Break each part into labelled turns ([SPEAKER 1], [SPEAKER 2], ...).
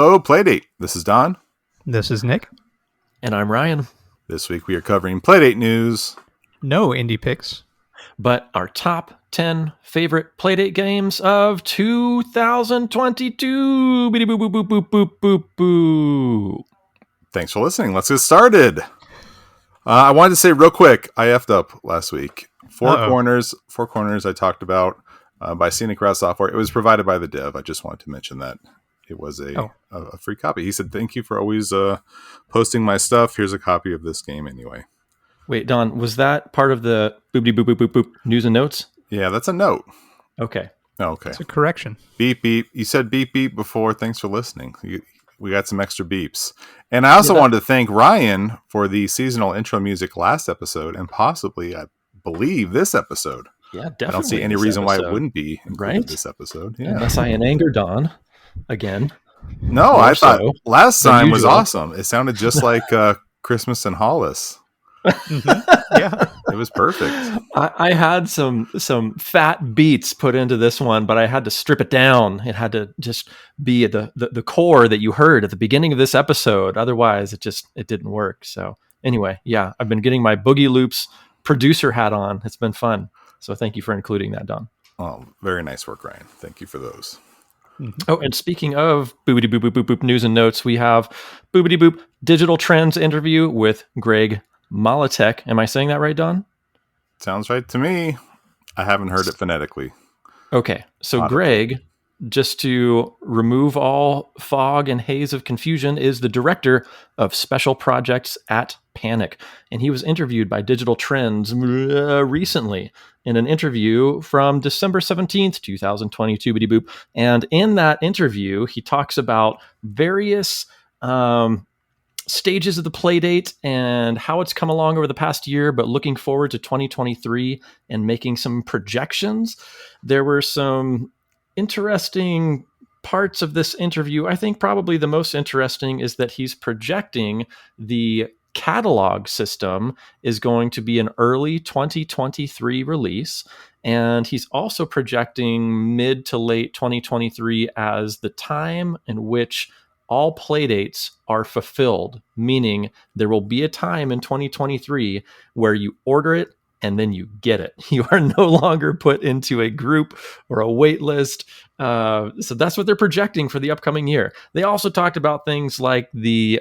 [SPEAKER 1] Hello, Playdate. This is Don.
[SPEAKER 2] This is Nick.
[SPEAKER 3] And I'm Ryan.
[SPEAKER 1] This week we are covering Playdate news.
[SPEAKER 2] No indie picks.
[SPEAKER 3] But our top 10 favorite Playdate games of 2022. Beep, boop, boop, boop, boop, boop, boop, boop.
[SPEAKER 1] Thanks for listening. Let's get started. I wanted to say real quick, I effed up last week. Four Corners I talked about by Scenic Route Software. It was provided by the dev. I just wanted to mention that. It was a free copy. He said, thank you for always posting my stuff. Here's a copy of this game anyway.
[SPEAKER 3] Wait, Don, was that part of the boop, boop, boop, boop, boop news and notes?
[SPEAKER 1] Yeah, that's a note.
[SPEAKER 3] Okay.
[SPEAKER 1] Okay.
[SPEAKER 2] It's a correction.
[SPEAKER 1] Beep, beep. You said beep, beep before. Thanks for listening. We got some extra beeps. And I also wanted to thank Ryan for the seasonal intro music last episode and possibly, I believe, this episode.
[SPEAKER 3] Yeah, definitely.
[SPEAKER 1] I don't see any reason why it wouldn't be included this episode. Yeah.
[SPEAKER 3] Unless I anger Don again.
[SPEAKER 1] No, I thought last time was awesome. It sounded just like Christmas in Hollis.
[SPEAKER 2] Yeah,
[SPEAKER 1] it was perfect.
[SPEAKER 3] I had some fat beats put into this one, but I had to strip it down. It had to just be the core that you heard at the beginning of this episode. Otherwise, it didn't work. So anyway, yeah, I've been getting my Boogie Loops producer hat on. It's been fun. So thank you for including that, Don.
[SPEAKER 1] Oh, very nice work, Ryan. Thank you for those.
[SPEAKER 3] Mm-hmm. Oh, and speaking of boopity boop boop boop boop news and notes, we have boopity boop digital trends interview with Greg Maletek. Am I saying that right, Don?
[SPEAKER 1] Sounds right to me. I haven't heard it phonetically.
[SPEAKER 3] Okay, so Greg, just to remove all fog and haze of confusion, is the director of special projects at Panic. And he was interviewed by Digital Trends recently in an interview from December 17th, 2022, bitty boop. And in that interview, he talks about various stages of the Playdate and how it's come along over the past year, but looking forward to 2023 and making some projections. There were some interesting parts of this interview. I think probably the most interesting is that he's projecting the catalog system is going to be an early 2023 release. And he's also projecting mid to late 2023 as the time in which all Playdates are fulfilled, meaning there will be a time in 2023 where you order it and then you get it. You are no longer put into a group or a wait list. So that's what they're projecting for the upcoming year. They also talked about things like the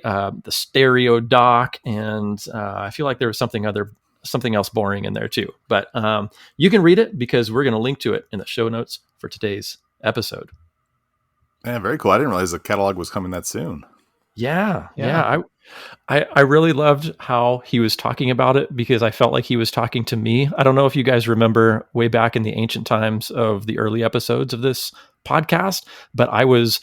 [SPEAKER 3] stereo dock, and I feel like there was something else boring in there too. But you can read it because we're going to link to it in the show notes for today's episode.
[SPEAKER 1] Man, very cool. I didn't realize the catalog was coming that soon.
[SPEAKER 3] Yeah. I really loved how he was talking about it because I felt like he was talking to me. I don't know if you guys remember way back in the ancient times of the early episodes of this podcast, but I was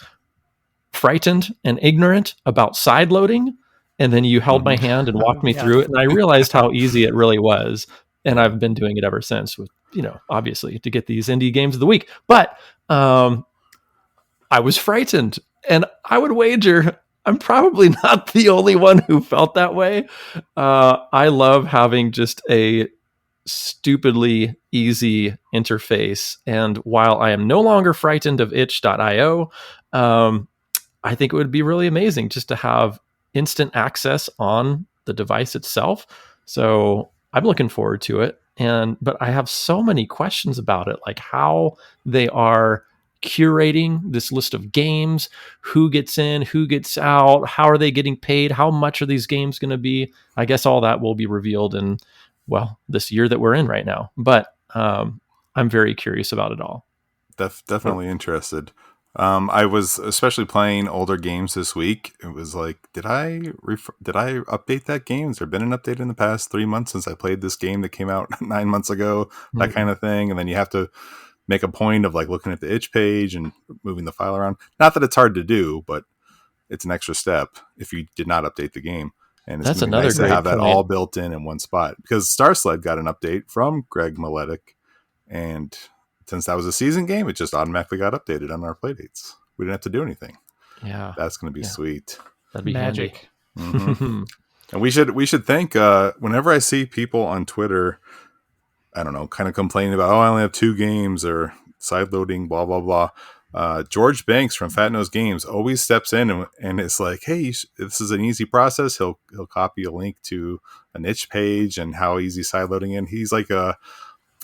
[SPEAKER 3] frightened and ignorant about side loading. And then you held my hand and walked me through it. And I realized how easy it really was. And I've been doing it ever since with, obviously to get these indie games of the week. But I was frightened, and I would wager I'm probably not the only one who felt that way. I love having just a stupidly easy interface. And while I am no longer frightened of itch.io, I think it would be really amazing just to have instant access on the device itself. So I'm looking forward to it. But I have so many questions about it, like how they are curating this list of games, who gets in, who gets out, how are they getting paid, how much are these games going to be. I guess all that will be revealed in, this year that we're in right now. But I'm very curious about it all.
[SPEAKER 1] Definitely interested. I was especially playing older games this week. It was like, did I update that game? Has there been an update in the past 3 months since I played this game that came out 9 months ago? That kind of thing. And then you have to make a point of like looking at the itch page and moving the file around. Not that it's hard to do, but it's an extra step if you did not update the game. And it's another nice to have that all built in one spot, because Star Sled got an update from Greg Maletek, and since that was a season game, it just automatically got updated on our playdates. We didn't have to do anything.
[SPEAKER 3] Yeah,
[SPEAKER 1] that's going to be sweet.
[SPEAKER 3] That'd be magic.
[SPEAKER 1] Mm-hmm. And we should thank. Whenever I see people on Twitter, I don't know, kind of complaining about, I only have 2 games or side loading, blah blah blah. George Banks from Fat Nose Games always steps in and it's like, hey, this is an easy process. He'll copy a link to a niche page and how easy sideloading is. He's like an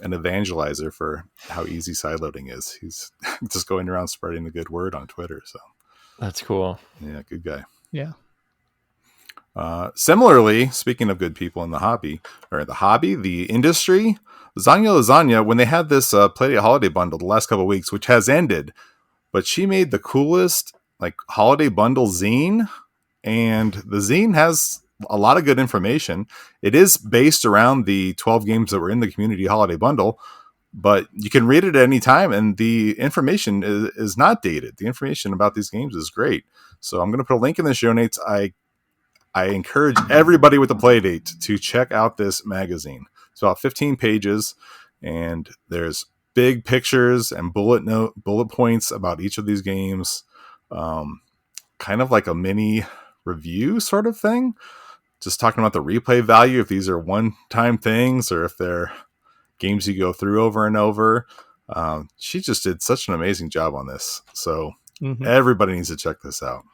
[SPEAKER 1] evangelizer for how easy sideloading is. He's just going around spreading the good word on Twitter. So
[SPEAKER 3] that's cool.
[SPEAKER 1] Yeah, good guy.
[SPEAKER 2] Yeah.
[SPEAKER 1] Similarly, speaking of good people in the industry, Lasagna, when they had this Playdate holiday bundle the last couple of weeks, which has ended, but she made the coolest like holiday bundle zine, and the zine has a lot of good information. It is based around the 12 games that were in the community holiday bundle, but you can read it at any time, and the information is not dated. The information about these games is great. So I'm going to put a link in the show notes. I encourage everybody with the Playdate to check out this magazine. It's about 15 pages, and there's big pictures and bullet points about each of these games. Kind of like a mini review sort of thing. Just talking about the replay value, if these are one-time things or if they're games you go through over and over. She just did such an amazing job on this. So everybody needs to check this out.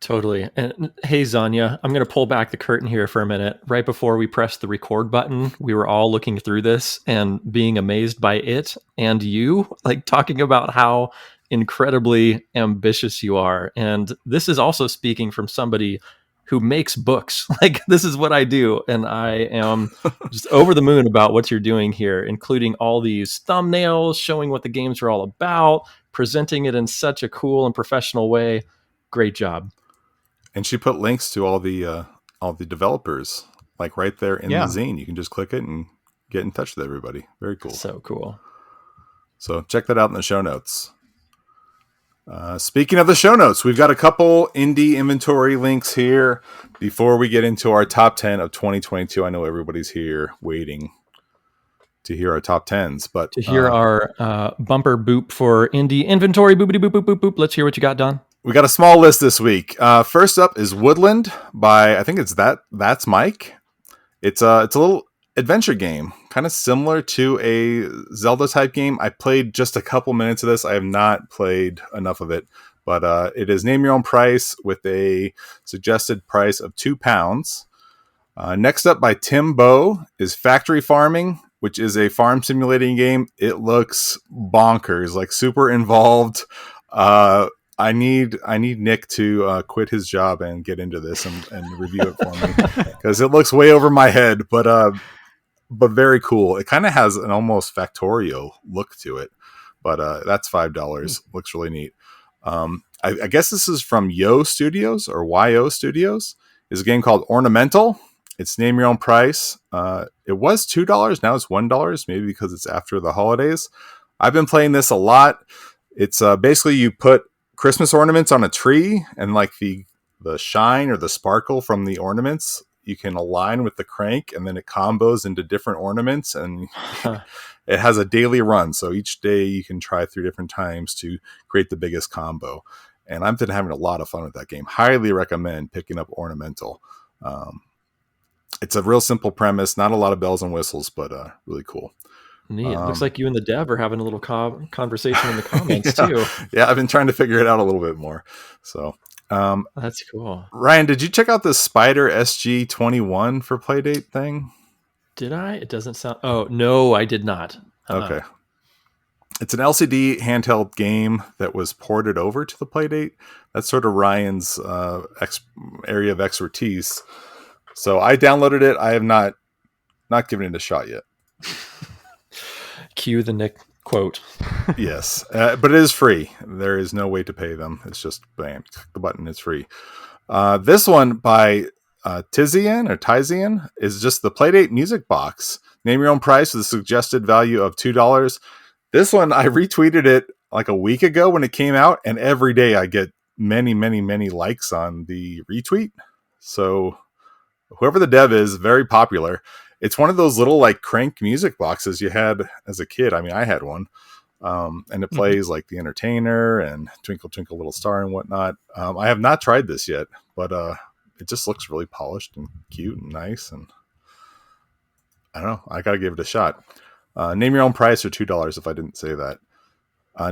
[SPEAKER 3] Totally. And hey, Zanya, I'm going to pull back the curtain here for a minute. Right before we pressed the record button, we were all looking through this and being amazed by it and you, like talking about how incredibly ambitious you are. And this is also speaking from somebody who makes books. Like, this is what I do. And I am just over the moon about what you're doing here, including all these thumbnails showing what the games are all about, presenting it in such a cool and professional way. Great job.
[SPEAKER 1] And she put links to all the developers, like right there in the zine. You can just click it and get in touch with everybody. Very cool.
[SPEAKER 3] So cool.
[SPEAKER 1] So check that out in the show notes. Speaking of the show notes, we've got a couple indie inventory links here before we get into our top 10 of 2022. I know everybody's here waiting to hear our top 10s, but
[SPEAKER 3] to hear our bumper boop for indie inventory. Boopity boop boop boop boop. Let's hear what you got, Don.
[SPEAKER 1] We got a small list this week. First up is Woodland by, I think it's That's Mike. It's a little adventure game, kind of similar to a Zelda type game. I played just a couple minutes of this. I have not played enough of it, but it is name your own price with a suggested price of £2. Next up by Tim Bow is Factory Farming, which is a farm simulating game. It looks bonkers, like super involved. I need Nick to quit his job and get into this and review it for me because it looks way over my head, but very cool. It kind of has an almost Factorio look to it, but that's $5. Looks really neat. I guess this is from YO Studios or YO Studios. It's a game called Ornamental. It's name your own price. It was $2. Now it's $1, maybe because it's after the holidays. I've been playing this a lot. It's basically you put Christmas ornaments on a tree, and like the shine or the sparkle from the ornaments you can align with the crank, and then it combos into different ornaments, and it has a daily run. So each day you can try 3 different times to create the biggest combo. And I've been having a lot of fun with that game. Highly recommend picking up Ornamental. It's a real simple premise, not a lot of bells and whistles, but really cool.
[SPEAKER 3] Neat. Looks like you and the dev are having a little conversation in the comments too.
[SPEAKER 1] Yeah, I've been trying to figure it out a little bit more. So
[SPEAKER 3] that's cool.
[SPEAKER 1] Ryan, did you check out the Spider SG-21 for Playdate thing?
[SPEAKER 3] Did I? It doesn't sound... Oh, no, I did not.
[SPEAKER 1] Okay. It's an LCD handheld game that was ported over to the Playdate. That's sort of Ryan's area of expertise. So I downloaded it. I have not given it a shot yet.
[SPEAKER 3] Cue the Nick quote.
[SPEAKER 1] Yes, but it is free. There is no way to pay them. It's just bam, click the button. It's free. This one by Tizian is just the Playdate music box. Name your own price with a suggested value of $2. This one, I retweeted it like a week ago when it came out, and every day I get many, many, many likes on the retweet. So whoever the dev is, very popular. It's one of those little like crank music boxes you had as a kid. I mean, I had one. And it plays like The Entertainer and Twinkle Twinkle Little Star and whatnot. I have not tried this yet, but it just looks really polished and cute and nice. And I don't know. I got to give it a shot. Name your own price for $2 if I didn't say that.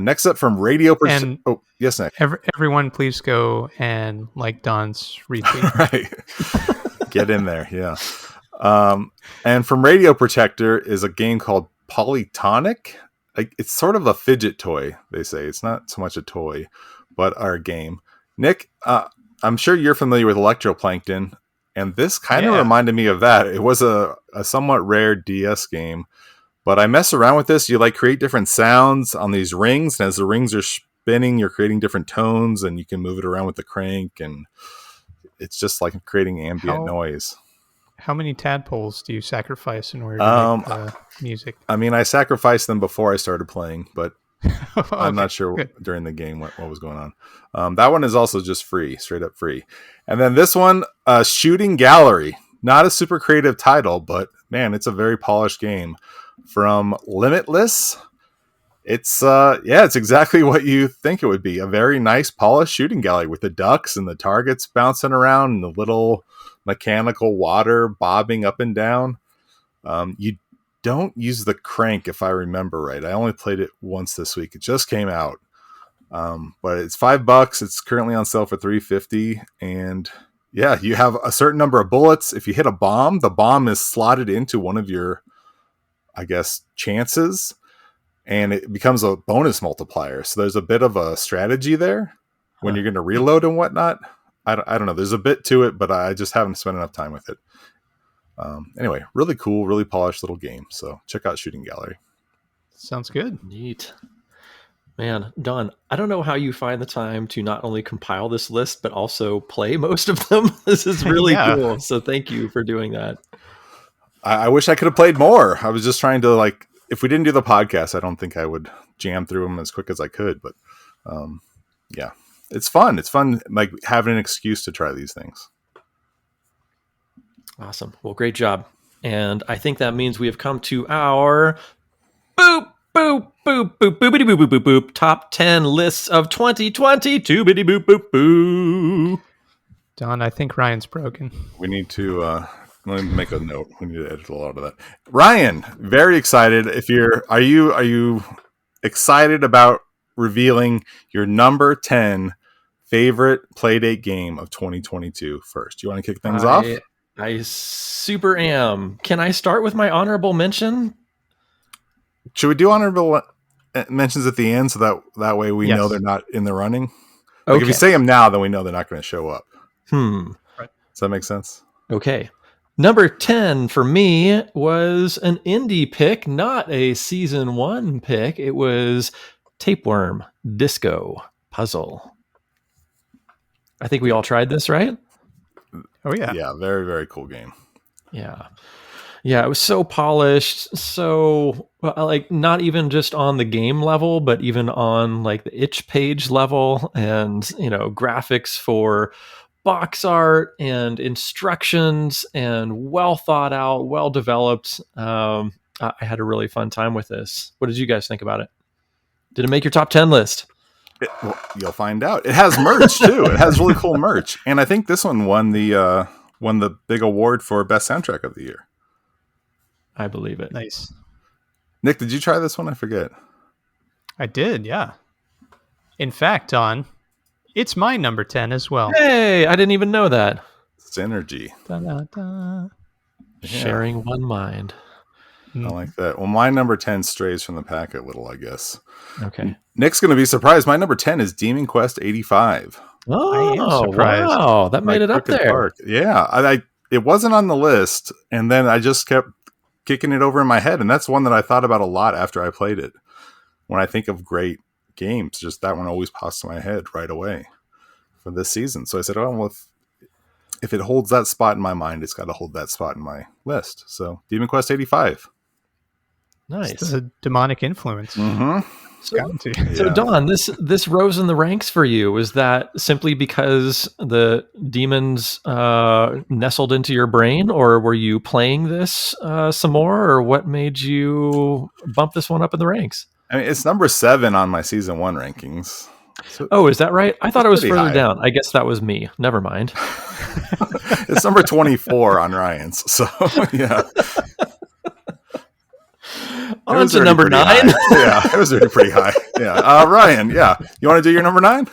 [SPEAKER 1] Next up from Radio
[SPEAKER 2] And
[SPEAKER 1] oh, yes, Nick.
[SPEAKER 2] everyone, please go and like Don's retweet.
[SPEAKER 1] Right. Get in there. Yeah. And from Radio Protector is a game called Polytonic. It's sort of a fidget toy, they say. It's not so much a toy, but our game. Nick, I'm sure you're familiar with Electroplankton, and this kind of reminded me of that. It was a somewhat rare DS game, but I mess around with this. You like create different sounds on these rings, and as the rings are spinning, you're creating different tones, and you can move it around with the crank, and it's just like creating ambient noise.
[SPEAKER 2] How many tadpoles do you sacrifice in order to make the music?
[SPEAKER 1] I mean, I sacrificed them before I started playing, but
[SPEAKER 2] Okay,
[SPEAKER 1] I'm not sure
[SPEAKER 2] good.
[SPEAKER 1] during the game what was going on. That one is also just free, straight up free. And then this one, Shooting Gallery. Not a super creative title, but man, it's a very polished game. From Limitless. It's it's exactly what you think it would be. A very nice polished shooting gallery with the ducks and the targets bouncing around and the little mechanical water bobbing up and down. You don't use the crank, if I remember right. I only played it once this week. It just came out. But it's $5. It's currently on sale for $3.50. And yeah, you have a certain number of bullets. If you hit a bomb, the bomb is slotted into one of your, I guess, chances. And it becomes a bonus multiplier. So there's a bit of a strategy there when you're going to reload and whatnot. I don't know. There's a bit to it, but I just haven't spent enough time with it. Anyway, really cool, really polished little game. So check out Shooting Gallery.
[SPEAKER 2] Sounds good.
[SPEAKER 3] Neat. Man, Don, I don't know how you find the time to not only compile this list, but also play most of them. This is really cool. So thank you for doing that.
[SPEAKER 1] I wish I could have played more. I was just trying to, if we didn't do the podcast, I don't think I would jam through them as quick as I could. But yeah, it's fun. It's fun, like having an excuse to try these things.
[SPEAKER 3] Awesome. Well, great job. And I think that means we have come to our boop, boop, boop, boop, boopity boop, boop, boop, boop, top 10 lists of 2020. Boopity boop, boop, boop.
[SPEAKER 1] Don,
[SPEAKER 2] I think Ryan's broken.
[SPEAKER 1] We need to let me make a note. We need to edit a lot of that. Ryan, very excited. Are you excited about revealing your number 10 favorite Playdate game of 2022 first? You want to kick things off?
[SPEAKER 3] I super am. Can I start with my honorable mention?
[SPEAKER 1] Should we do honorable mentions at the end so that way we know they're not in the running? If you say them now, then we know they're not going to show up.
[SPEAKER 2] Right.
[SPEAKER 1] Does that make sense?
[SPEAKER 3] Okay. Number 10 for me was an indie pick, not a season 1 pick. It was Tapeworm Disco Puzzle. I think we all tried this, right?
[SPEAKER 2] Oh, yeah.
[SPEAKER 1] Yeah, very, very cool game.
[SPEAKER 3] Yeah. Yeah, it was so polished, so not even just on the game level, but even on the itch page level, and graphics for box art and instructions, and well thought out, well developed. I had a really fun time with this. What did you guys think about it? Did it make your top 10 list?
[SPEAKER 1] You'll find out. It has merch too. It has really cool merch, and I think this one won the big award for best soundtrack of the year.
[SPEAKER 3] I believe it.
[SPEAKER 2] Nice.
[SPEAKER 1] Nick, did you try this one? I forget.
[SPEAKER 2] I did, yeah. In fact, Don, it's my number 10 as well.
[SPEAKER 3] Hey, I didn't even know that.
[SPEAKER 1] Synergy.
[SPEAKER 2] Da-da-da.
[SPEAKER 3] Sharing one mind.
[SPEAKER 1] I like that. Well, my number 10 strays from the pack a little, I guess.
[SPEAKER 3] Okay.
[SPEAKER 1] Nick's going to be surprised. My number 10 is Demon Quest 85.
[SPEAKER 3] Oh,
[SPEAKER 2] I am surprised.
[SPEAKER 3] Wow. That made it up there.
[SPEAKER 1] Park. Yeah. It wasn't on the list, and then I just kept kicking it over in my head, and that's one that I thought about a lot after I played it. When I think of great games, just that one always pops to my head right away for this season. So I said, oh, well, if it holds that spot in my mind, it's got to hold that spot in my list. So Demon Quest 85.
[SPEAKER 3] Nice.
[SPEAKER 2] It's a demonic influence.
[SPEAKER 1] Mm-hmm.
[SPEAKER 3] So Don, this rose in the ranks for you. Was that simply because the demons nestled into your brain, or were you playing this some more, or what made you bump this one up in the ranks?
[SPEAKER 1] I mean, it's number 7 on my season 1 rankings.
[SPEAKER 3] So is that right? I thought it was further
[SPEAKER 1] high.
[SPEAKER 3] down. I guess that was me. Never mind.
[SPEAKER 1] It's number 24 on Ryan's. So yeah.
[SPEAKER 3] On to number 9.
[SPEAKER 1] Yeah, it was already pretty high. Yeah. Ryan, yeah. You want to do your number 9?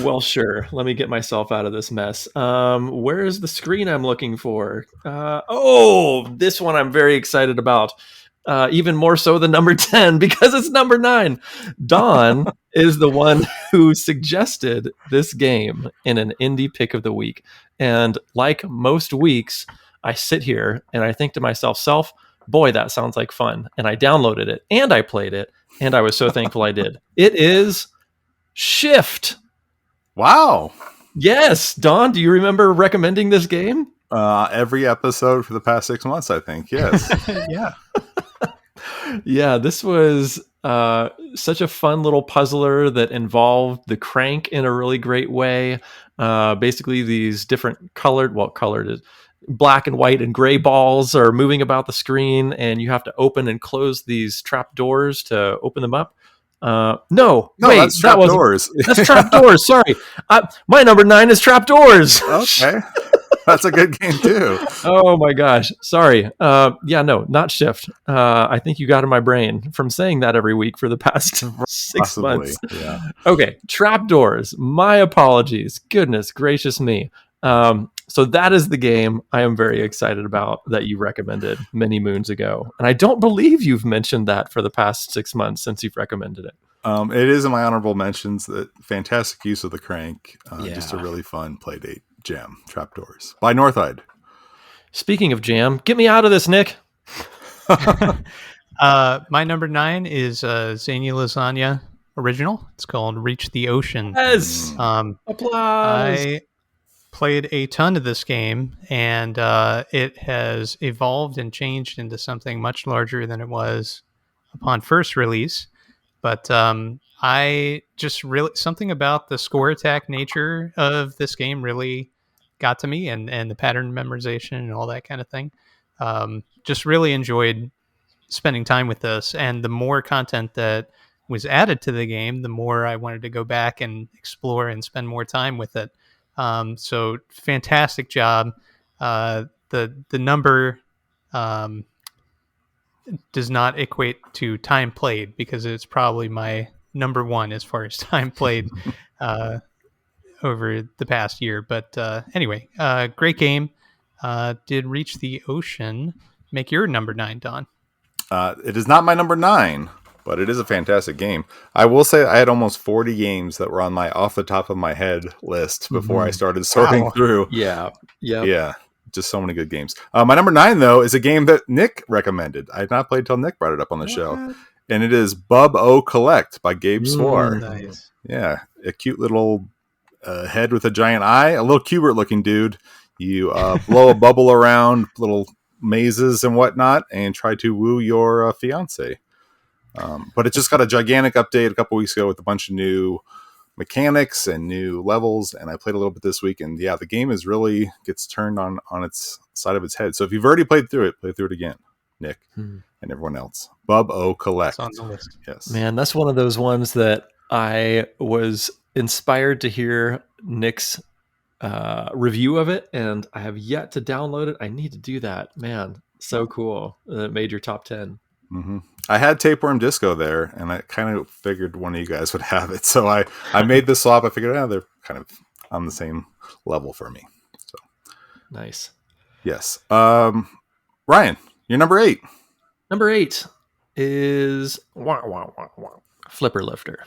[SPEAKER 3] Well, sure. Let me get myself out of this mess. Where is the screen I'm looking for? This one I'm very excited about. Even more so than number 10 because it's number 9. Don is the one who suggested this game in an indie pick of the week. And like most weeks, I sit here and I think to myself, boy, that sounds like fun. And I downloaded it and I played it. And I was so thankful I did. It is Shift.
[SPEAKER 1] Wow.
[SPEAKER 3] Yes. Don, do you remember recommending this game?
[SPEAKER 1] Every episode for the past 6 months, I think. Yes.
[SPEAKER 2] Yeah.
[SPEAKER 3] Yeah, this was such a fun little puzzler that involved the crank in a really great way. Basically, these different colored is black and white and gray balls are moving about the screen, and you have to open and close these trap doors to open them up. No, wait,
[SPEAKER 1] that's trap doors.
[SPEAKER 3] That's trap doors. Sorry, my number 9 is trap doors.
[SPEAKER 1] Okay. That's a good game too.
[SPEAKER 3] Oh my gosh. Sorry. No, not Shift. I think you got in my brain from saying that every week for the past 6 months.
[SPEAKER 1] Yeah.
[SPEAKER 3] Okay. Trapdoors. My apologies. Goodness gracious me. So that is the game I am very excited about that you recommended many moons ago. And I don't believe you've mentioned that for the past 6 months since you've recommended it.
[SPEAKER 1] It is in my honorable mentions. That fantastic use of the crank. Just a really fun Playdate jam. Trapdoors by Northside.
[SPEAKER 3] Speaking of jam, get me out of this, Nick.
[SPEAKER 2] My number 9 is Zany Lasagna original. It's called Reach the Ocean.
[SPEAKER 3] Yes. Applause.
[SPEAKER 2] I played a ton of this game, and it has evolved and changed into something much larger than it was upon first release. But I just really, something about the score attack nature of this game really got to me, and the pattern memorization and all that kind of thing. Just really enjoyed spending time with this, and the more content that was added to the game, the more I wanted to go back and explore and spend more time with it. So fantastic job. The number does not equate to time played because it's probably my number 1 as far as time played over the past year. But anyway, great game. Did Reach the Ocean make your number 9, Don?
[SPEAKER 1] It is not my number 9, but it is a fantastic game. I will say I had almost 40 games that were on my off the top of my head list before I started sorting through.
[SPEAKER 3] Yeah.
[SPEAKER 1] Yeah. Just so many good games. My number 9, though, is a game that Nick recommended. I had not played till Nick brought it up on the show. And it is Bub O Collect by Gabe Swar.
[SPEAKER 2] Nice.
[SPEAKER 1] Yeah. A cute little head with a giant eye. A little Cubert looking dude. You blow a bubble around little mazes and whatnot and try to woo your fiance. But it just got a gigantic update a couple weeks ago with a bunch of new mechanics and new levels, and I played a little bit this week, and yeah, the game is really gets turned on its side of its head. So if you've already played through it, play through it again, Nick and everyone else. Bub O Collect.
[SPEAKER 2] It's on the list.
[SPEAKER 1] Yes.
[SPEAKER 3] Man, that's one of those ones that I was inspired to hear Nick's review of it, and I have yet to download it. I need to do that. Man, so cool. It made your top 10.
[SPEAKER 1] Mm-hmm. I had Tapeworm Disco there, and I kind of figured one of you guys would have it. So I made the swap. I figured, they're kind of on the same level for me. So
[SPEAKER 3] nice.
[SPEAKER 1] Yes. Ryan, you're number 8.
[SPEAKER 3] Number 8 is Flipper Lifter.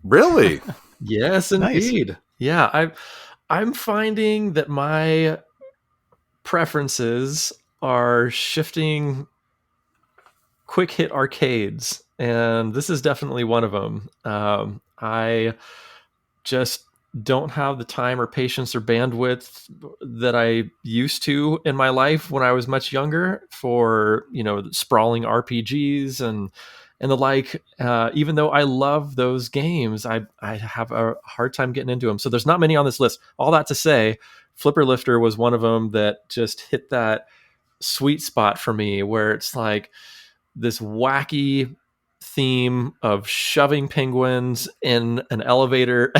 [SPEAKER 1] Really?
[SPEAKER 3] Yes, indeed. Nice. Yeah, I'm finding that my preferences are shifting quick hit arcades, and this is definitely one of them. I just don't have the time or patience or bandwidth that I used to in my life when I was much younger for, sprawling RPGs and the like. Even though I love those games, I have a hard time getting into them. So there's not many on this list. All that to say, Flipper Lifter was one of them that just hit that sweet spot for me, where it's like this wacky theme of shoving penguins in an elevator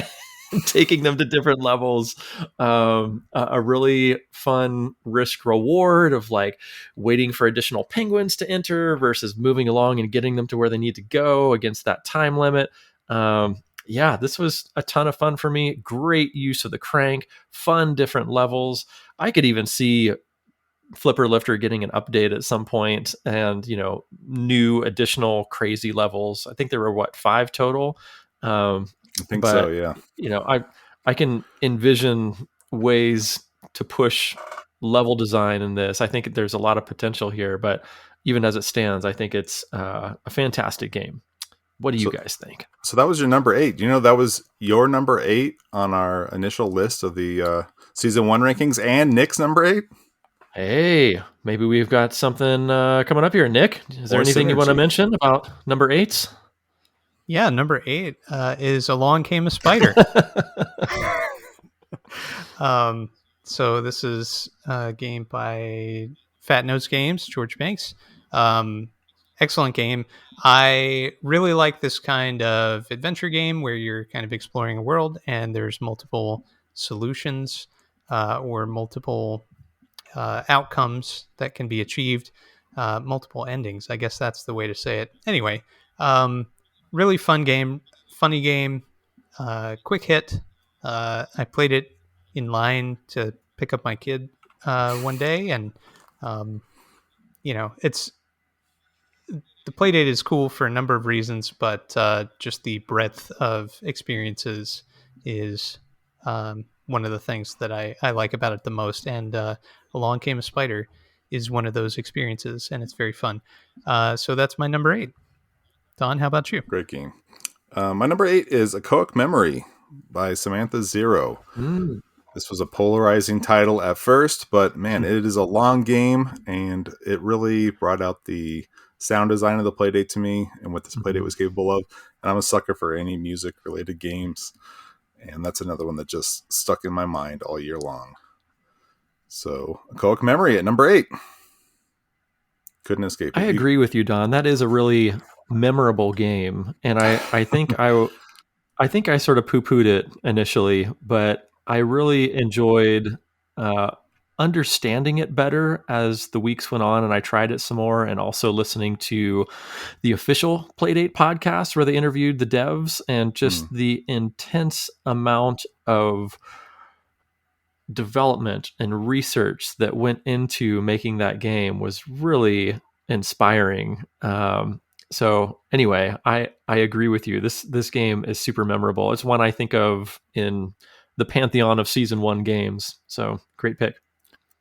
[SPEAKER 3] taking them to different levels. A really fun risk reward of like waiting for additional penguins to enter versus moving along and getting them to where they need to go against that time limit. Yeah, this was a ton of fun for me. Great use of the crank, fun different levels. I could even see Flipper Lifter getting an update at some point, and new additional crazy levels. I think there were 5 total.
[SPEAKER 1] I think so,
[SPEAKER 3] But
[SPEAKER 1] yeah.
[SPEAKER 3] I can envision ways to push level design in this. I think there's a lot of potential here, but even as it stands, I think it's a fantastic game. What do you guys think?
[SPEAKER 1] So that was your number 8. That was your number 8 on our initial list of the season 1 rankings, and Nick's number 8.
[SPEAKER 3] Hey, maybe we've got something coming up here. Nick, is there anything you want to mention about number 8s?
[SPEAKER 2] Yeah, number 8 is Along Came a Spider. So this is a game by Fat Notes Games, George Banks. Excellent game. I really like this kind of adventure game where you're kind of exploring a world and there's multiple solutions or multiple outcomes that can be achieved, multiple endings. I guess that's the way to say it. Anyway, really fun game, funny game, quick hit. I played it in line to pick up my kid one day, and it's the Playdate is cool for a number of reasons, but just the breadth of experiences is one of the things that I like about it the most. And Along Came a Spider is one of those experiences, and it's very fun. So that's my number 8. Don, how about you?
[SPEAKER 1] Great game. My number 8 is Echoic Memory by Samantha Zero. This was a polarizing title at first, but man, it is a long game, and it really brought out the sound design of the Playdate to me and what this Playdate was capable of. And I'm a sucker for any music-related games, and that's another one that just stuck in my mind all year long. So, Echoic Memory at number 8. Couldn't escape it.
[SPEAKER 3] I agree with you, Don. That is a really memorable game, and I think I think I sort of poo-pooed it initially, but I really enjoyed understanding it better as the weeks went on, and I tried it some more, and also listening to the official Playdate podcast where they interviewed the devs, and just the intense amount of development and research that went into making that game was really inspiring. So anyway, I agree with you. This game is super memorable. It's one I think of in the pantheon of season 1 games. So great pick.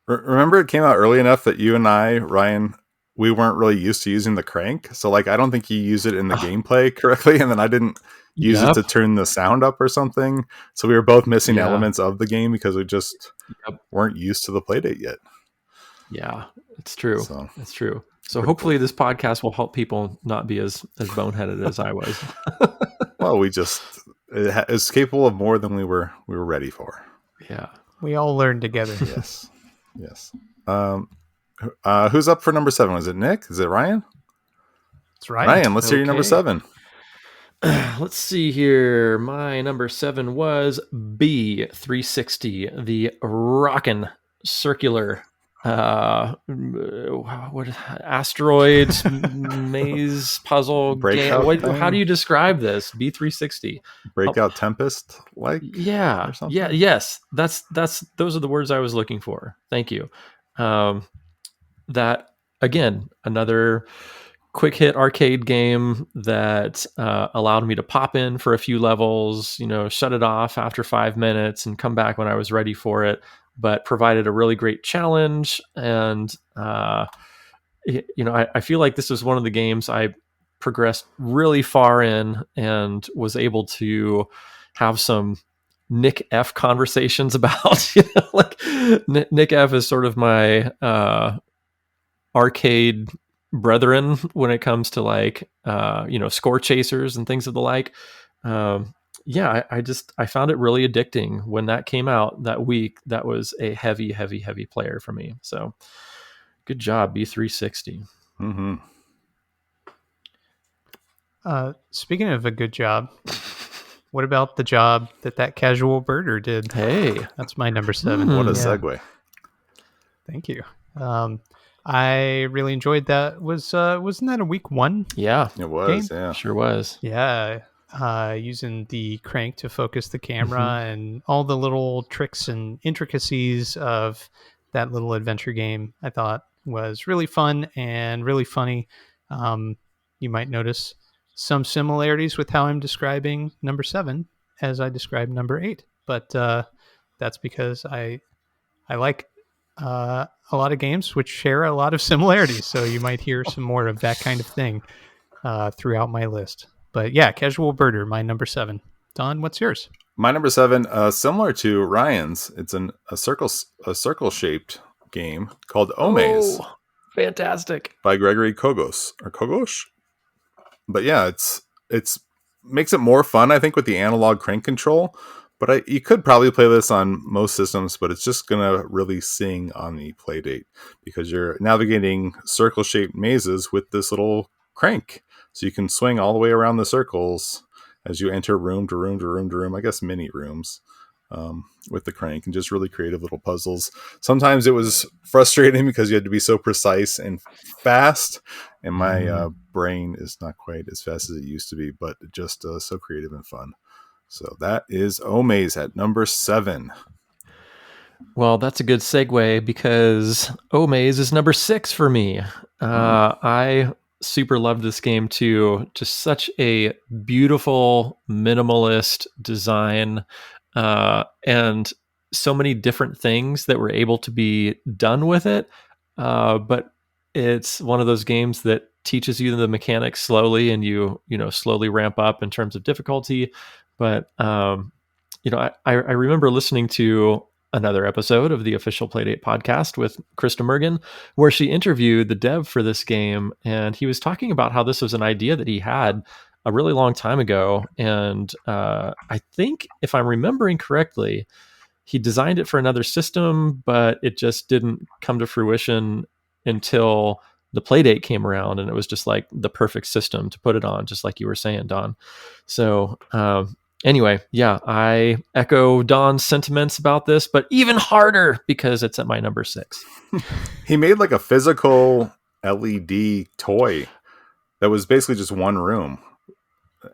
[SPEAKER 1] Remember, it came out early enough that you and I, Ryan, we weren't really used to using the crank. So I don't think you use it in the gameplay correctly, and then I didn't use it to turn the sound up or something. So we were both missing elements of the game because we just weren't used to the Playdate yet.
[SPEAKER 3] Yeah, it's true. It's true. So hopefully this podcast will help people not be as boneheaded as I was.
[SPEAKER 1] Well, it's capable of more than we were ready for.
[SPEAKER 3] Yeah.
[SPEAKER 2] We all learned together.
[SPEAKER 1] Yes. Yes. Who's up for number 7? Was it Nick? Is it Ryan?
[SPEAKER 2] It's Ryan.
[SPEAKER 1] Ryan, let's hear your number 7.
[SPEAKER 3] Let's see here. My number 7 was B360, the rockin' circular what asteroid maze puzzle game. How do you describe this? B360
[SPEAKER 1] breakout tempest
[SPEAKER 3] or something? Yes, that's those are the words I was looking for. Thank you. That again, another quick hit arcade game that allowed me to pop in for a few levels, shut it off after 5 minutes and come back when I was ready for it, but provided a really great challenge. And, I feel like this was one of the games I progressed really far in and was able to have some Nick F conversations about. Nick F is sort of my arcade brethren when it comes to score chasers and things of the like. I found it really addicting when that came out that week. That was a heavy player for me. So good job, B360.
[SPEAKER 2] Speaking of a good job, what about the job that casual birder did?
[SPEAKER 3] Hey,
[SPEAKER 2] That's my number 7.
[SPEAKER 1] What a
[SPEAKER 2] Yeah.
[SPEAKER 1] segue.
[SPEAKER 2] Thank you. I really enjoyed that. Wasn't that a week 1
[SPEAKER 3] yeah,
[SPEAKER 1] It was,
[SPEAKER 2] game?
[SPEAKER 1] yeah.
[SPEAKER 3] sure was.
[SPEAKER 2] Yeah. Using the crank to focus the camera
[SPEAKER 3] Mhm.
[SPEAKER 2] and all the little tricks and intricacies of that little adventure game, I thought was really fun and really funny. You might notice some similarities with how I'm describing number 7 as I described number 8, but that's because I like a lot of games which share a lot of similarities. So you might hear some more of that kind of thing throughout my list. But yeah, Casual Birder, my number 7. Don, what's yours?
[SPEAKER 1] My number 7, similar to Ryan's, it's a circle shaped game called Omaze
[SPEAKER 3] Oh, fantastic.
[SPEAKER 1] by Gregory Kogos. But yeah, it's makes it more fun, I think, with the analog crank control. But you could probably play this on most systems, but it's just gonna really sing on the Playdate because you're navigating circle-shaped mazes with this little crank, so you can swing all the way around the circles as you enter room to room to room to room. I guess mini rooms with the crank, and just really creative little puzzles. Sometimes it was frustrating because you had to be so precise and fast, and my brain is not quite as fast as it used to be, but just so creative and fun. So that is Omaze at number 7.
[SPEAKER 3] Well, that's a good segue because Omaze is number 6 for me. I super loved this game too. Just such a beautiful, minimalist design, and so many different things that were able to be done with it. But it's one of those games that teaches you the mechanics slowly, and you slowly ramp up in terms of difficulty. But I remember listening to another episode of the official Playdate podcast with Krista Mergen, where she interviewed the dev for this game, and he was talking about how this was an idea that he had a really long time ago. And I think, if I'm remembering correctly, he designed it for another system, but it just didn't come to fruition until the Playdate came around, and it was just like the perfect system to put it on, just like you were saying, Don. So anyway, yeah, I echo Don's sentiments about this, but even harder because it's at my number 6.
[SPEAKER 1] He made like a physical LED toy that was basically just one room.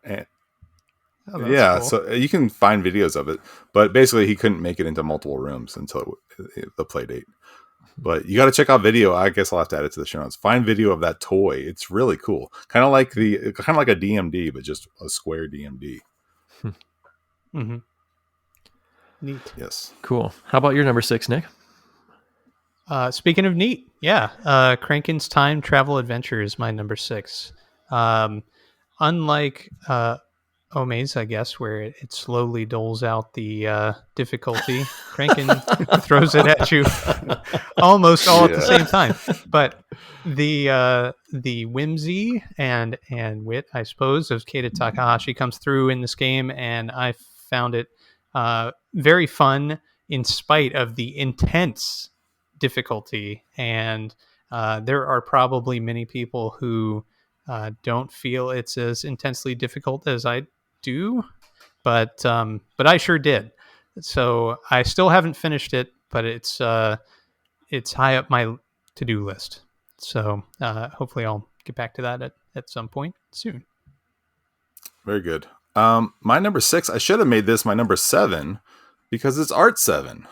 [SPEAKER 1] And yeah,
[SPEAKER 2] Cool.
[SPEAKER 1] so you can find videos of it, but basically he couldn't make it into multiple rooms until the Playdate. But you got to check out video. I guess I'll have to add it to the show notes. Find video of that toy. It's really cool. Kind of like a DMD, but just a square DMD.
[SPEAKER 2] Mm-hmm. Neat.
[SPEAKER 1] Yes.
[SPEAKER 3] Cool. How about your number 6, Nick?
[SPEAKER 2] Speaking of neat, yeah, Kranken's Time Travel Adventure is my number 6. Unlike Omaze, I guess, where it slowly doles out the difficulty, Kranken throws it at you almost all at the same time. But the whimsy and wit, I suppose, of Keita Takahashi comes through in this game, and I found it very fun in spite of the intense difficulty. And there are probably many people who don't feel it's as intensely difficult as I do, but I sure did. So I still haven't finished it, but it's high up my to-do list. So hopefully I'll get back to that at some point soon.
[SPEAKER 1] Very good. My number 6, I should have made this my number 7 because it's Art 7.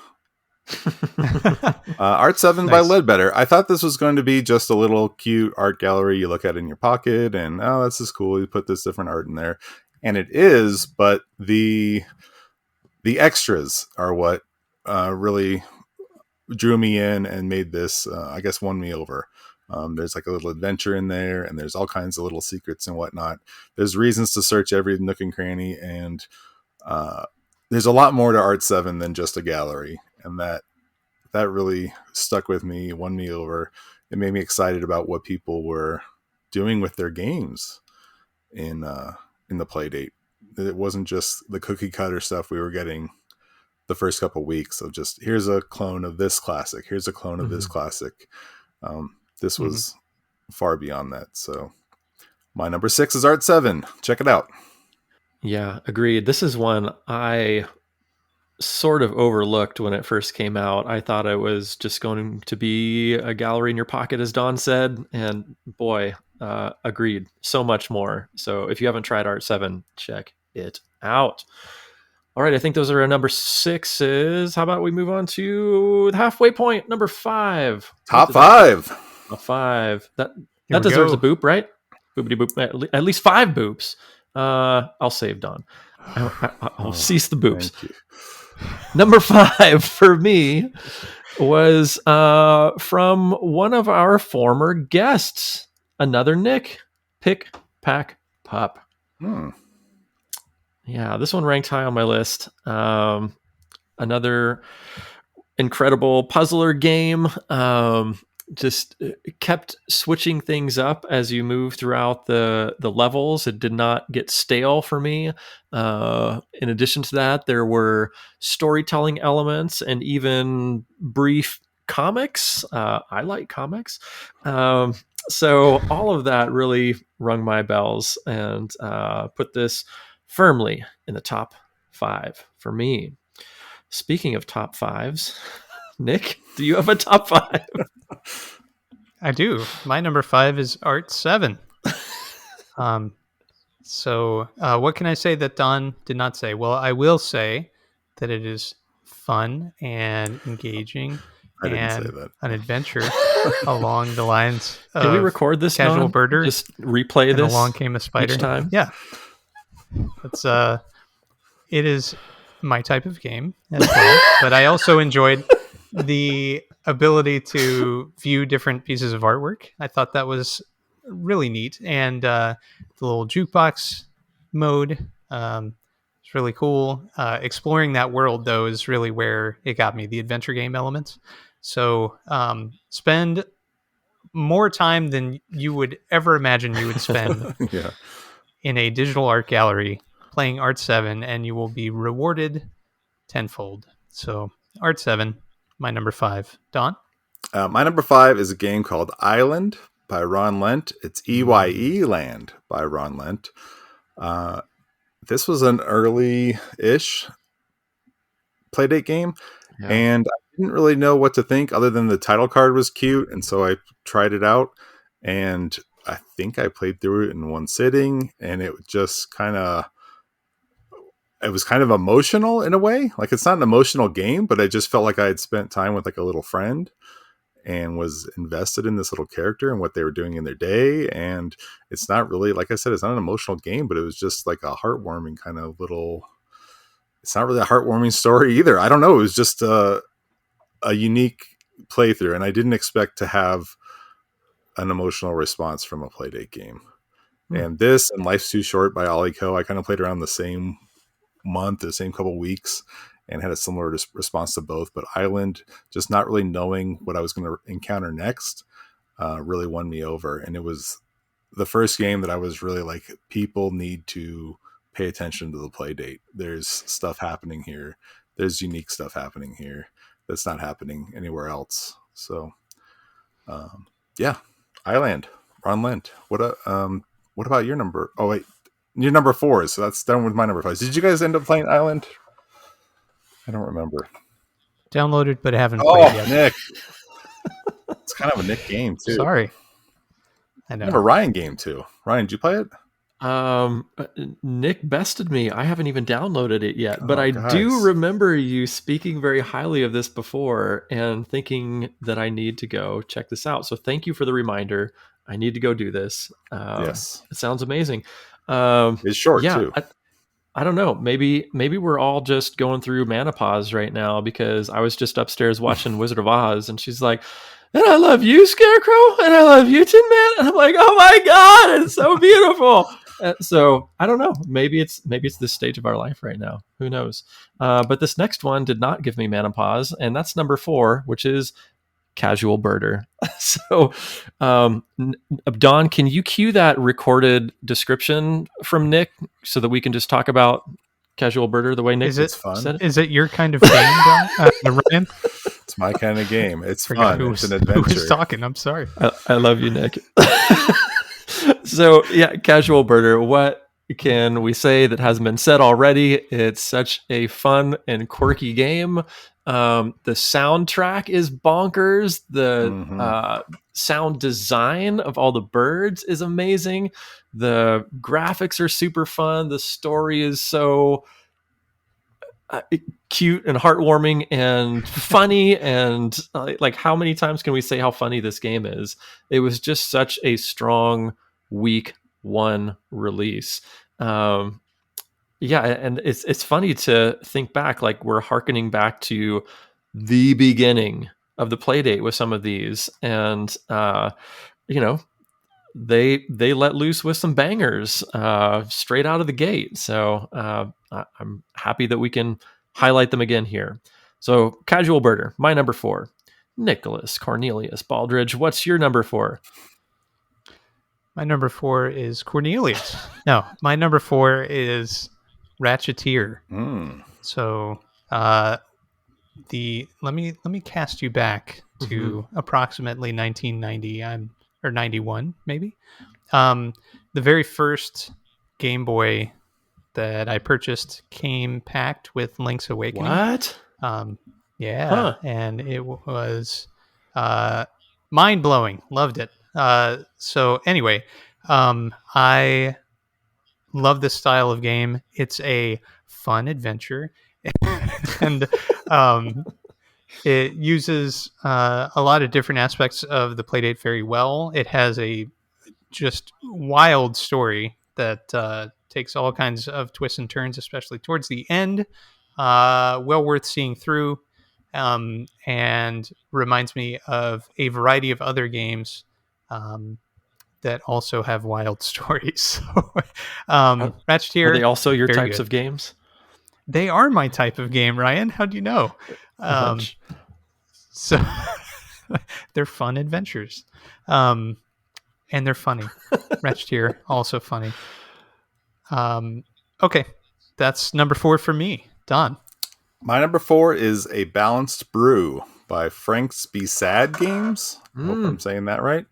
[SPEAKER 1] Art 7 by
[SPEAKER 2] Nice.
[SPEAKER 1] Ledbetter. I thought this was going to be just a little cute art gallery you look at in your pocket, and oh, that's just cool. You put this different art in there, and it is. But the extras are what really drew me in and made this. I guess won me over. There's like a little adventure in there, and there's all kinds of little secrets and whatnot. There's reasons to search every nook and cranny, and there's a lot more to Art 7 than just a gallery, and that really stuck with me, won me over. It made me excited about what people were doing with their games in the Playdate. It wasn't just the cookie cutter stuff we were getting the first couple of weeks of just here's a clone of this classic, here's a clone of this classic. This was far beyond that. So my number 6 is Art 7. Check it out.
[SPEAKER 3] Yeah, agreed. This is one I sort of overlooked when it first came out. I thought it was just going to be a gallery in your pocket, as Don said, and boy, agreed. So much more. So if you haven't tried Art 7, check it out. All right, I think those are our number 6s. How about we move on to the halfway point, number 5.
[SPEAKER 1] Top 5.
[SPEAKER 3] A 5. That
[SPEAKER 2] Here we
[SPEAKER 3] deserves
[SPEAKER 2] go.
[SPEAKER 3] a boop, right? Boopity boop. At least 5 boops. I'll save Don. I'll cease the boops.
[SPEAKER 1] Thank you.
[SPEAKER 3] Number 5 for me was from one of our former guests, another Nick, Pick, Pack, Pup. Yeah, this one ranked high on my list. Another incredible puzzler game. Just kept switching things up as you move throughout the levels. It did not get stale for me. In addition to that, there were storytelling elements and even brief comics. I like comics. So all of that really rung my bells and put this firmly in the top 5 for me. Speaking of top 5s, Nick, do you have a top 5?
[SPEAKER 2] I do. My number 5 is Art 7. So what can I say that Don did not say? Well, I will say that it is fun and engaging and an adventure along the lines of
[SPEAKER 3] Can we record this,
[SPEAKER 2] Casual
[SPEAKER 3] Don?
[SPEAKER 2] Birder?
[SPEAKER 3] Just replay
[SPEAKER 2] and
[SPEAKER 3] this
[SPEAKER 2] Along Came a Spider.
[SPEAKER 3] each time?
[SPEAKER 2] Yeah. It's it is my type of game as well, but I also enjoyed the ability to view different pieces of artwork. I thought that was really neat, and the little jukebox mode is really cool. Exploring that world, though, is really where it got me, the adventure game elements. So spend more time than you would ever imagine you would spend in a digital art gallery playing Art 7, and you will be rewarded tenfold. So Art 7, my number 5. Don?
[SPEAKER 1] My number 5 is a game called Island by Ron Lent. It's EYE Land by Ron Lent. This was an early-ish Playdate game, and I didn't really know what to think other than the title card was cute, and so I tried it out, and I think I played through it in one sitting, and it just it was kind of emotional in a way. Like, it's not an emotional game, but I just felt like I had spent time with like a little friend and was invested in this little character and what they were doing in their day. And it's not really, like I said, it's not an emotional game, but it was just like a heartwarming kind of little, it's not really a heartwarming story either. I don't know. It was just a unique playthrough, and I didn't expect to have an emotional response from a Playdate game. And this and Life's Too Short by Ollie Co, I kind of played around the same month, the same couple weeks, and had a similar response to both. But Island, just not really knowing what I was going to encounter next, really won me over. And it was the first game that I was really like, people need to pay attention to the Playdate. There's stuff happening here. There's unique stuff happening here that's not happening anywhere else. So, Island, Ron Lent. What about your number? Oh wait, your number 4. So that's done with my number 5. Did you guys end up playing Island? I don't remember.
[SPEAKER 2] Downloaded, but haven't played yet.
[SPEAKER 1] Nick. It's kind of a Nick game too.
[SPEAKER 2] Sorry. I know.
[SPEAKER 1] I have a Ryan game too. Ryan, did you play it?
[SPEAKER 3] Nick bested me. I haven't even downloaded it yet, but I do remember you speaking very highly of this before and thinking that I need to go check this out. So thank you for the reminder. I need to go do this.
[SPEAKER 1] Yes.
[SPEAKER 3] It sounds amazing.
[SPEAKER 1] It's short too.
[SPEAKER 3] I don't know. Maybe we're all just going through menopause right now, because I was just upstairs watching Wizard of Oz, and she's like, "And I love you, Scarecrow, and I love you, Tin Man," and I'm like, "Oh my God, it's so beautiful." So I don't know. Maybe it's this stage of our life right now. Who knows? But this next one did not give me menopause, and that's number 4, which is Casual Birder. So, Don, can you cue that recorded description from Nick so that we can just talk about Casual Birder the way Nick said it?
[SPEAKER 2] Is it your kind of game, Ryan?
[SPEAKER 1] It's my kind of game. It's fun. It's an adventure.
[SPEAKER 2] Who's talking? I'm sorry.
[SPEAKER 3] I love you, Nick. So, yeah, Casual Birder. can we say that hasn't been said already? It's such a fun and quirky game. The soundtrack is bonkers. The sound design of all the birds is amazing. The graphics are super fun. The story is so cute and heartwarming and funny. And like, how many times can we say how funny this game is? It was just such a strong week one release. Yeah, and it's funny to think back, like we're hearkening back to the beginning of the Playdate with some of these, and they let loose with some bangers straight out of the gate. So I'm happy that we can highlight them again here. So, Casual Birder, my number 4. Nicholas Cornelius Baldridge, what's your number 4?
[SPEAKER 2] My number 4 is Cornelius. No, my number 4 is Ratcheteer. So let me cast you back to approximately 1990. Or 91 maybe. The very first Game Boy that I purchased came packed with Link's Awakening.
[SPEAKER 3] What?
[SPEAKER 2] Yeah,
[SPEAKER 3] Huh.
[SPEAKER 2] and it was mind blowing. Loved it. So anyway, I love this style of game. It's a fun adventure, and it uses a lot of different aspects of the Playdate very well. It has a just wild story that takes all kinds of twists and turns, especially towards the end. Well worth seeing through, and reminds me of a variety of other games that also have wild stories. So, Ratcheteer,
[SPEAKER 3] are they also your
[SPEAKER 2] very
[SPEAKER 3] types
[SPEAKER 2] good.
[SPEAKER 3] of games?
[SPEAKER 2] They are my type of game, Ryan. How do you know? So they're fun adventures, and they're funny. Ratcheteer, also funny. Okay, that's number 4 for me. Don.
[SPEAKER 1] My number 4 is A Balanced Brew by Frank's Be Sad Games. I hope I'm saying that right.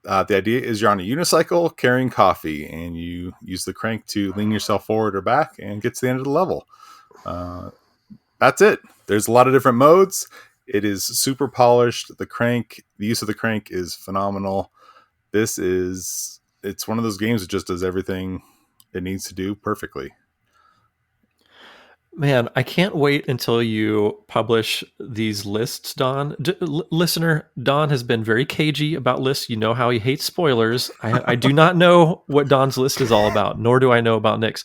[SPEAKER 1] The idea is you're on a unicycle carrying coffee, and you use the crank to lean yourself forward or back and get to the end of the level. That's it. There's a lot of different modes. It is super polished. The use of the crank is phenomenal. It's one of those games that just does everything it needs to do perfectly.
[SPEAKER 3] Man, I can't wait until you publish these lists, Don. Listener, Don has been very cagey about lists. You know how he hates spoilers. I do not know what Don's list is all about, nor do I know about Nick's.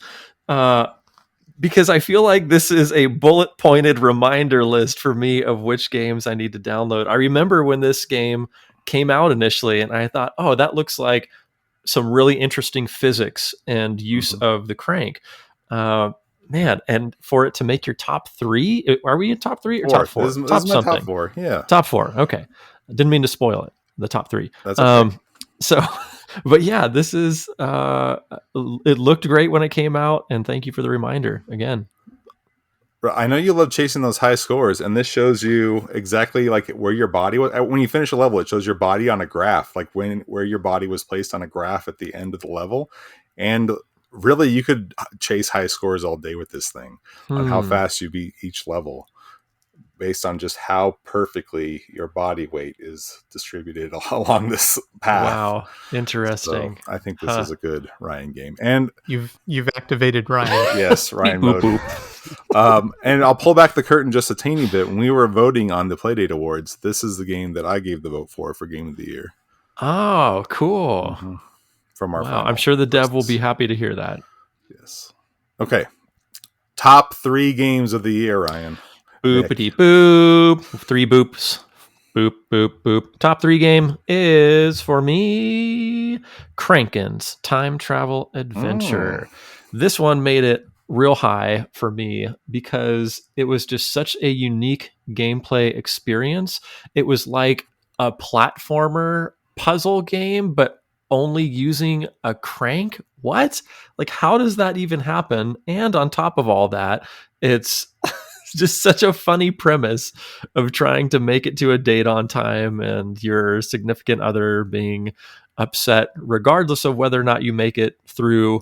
[SPEAKER 3] Because I feel like this is a bullet-pointed reminder list for me of which games I need to download. I remember when this game came out initially, and I thought, oh, that looks like some really interesting physics and use of the crank. Man, and for it to make your top 3, are we in top 3 or top 4?
[SPEAKER 1] This is my top 4. Yeah,
[SPEAKER 3] top 4. Okay, I didn't mean to spoil it. The top 3.
[SPEAKER 1] That's okay.
[SPEAKER 3] So, but yeah, this is. It looked great when it came out, and thank you for the reminder again.
[SPEAKER 1] I know you love chasing those high scores, and this shows you exactly like where your body was. When you finish a level, it shows your body on a graph, like where your body was placed on a graph at the end of the level, and really, you could chase high scores all day with this thing on how fast you beat each level based on just how perfectly your body weight is distributed along this path.
[SPEAKER 3] Wow. Interesting.
[SPEAKER 1] So I think this is a good Ryan game. And
[SPEAKER 2] you've activated Ryan.
[SPEAKER 1] Yes, Ryan mode. And I'll pull back the curtain just a teeny bit. When we were voting on the Playdate Awards, this is the game that I gave the vote for Game of the Year.
[SPEAKER 3] Oh, cool.
[SPEAKER 1] From our
[SPEAKER 3] I'm sure the dev will be happy to hear that.
[SPEAKER 1] Yes. Okay. Top 3 games of the year, Ryan.
[SPEAKER 3] Boopity boop. 3 boops. Boop, boop, boop. Top 3 game is, for me, Crankin's Time Travel Adventure. This one made it real high for me because it was just such a unique gameplay experience. It was like a platformer puzzle game, but only using a crank. What? Like, how does that even happen? And on top of all that, it's just such a funny premise of trying to make it to a date on time and your significant other being upset regardless of whether or not you make it through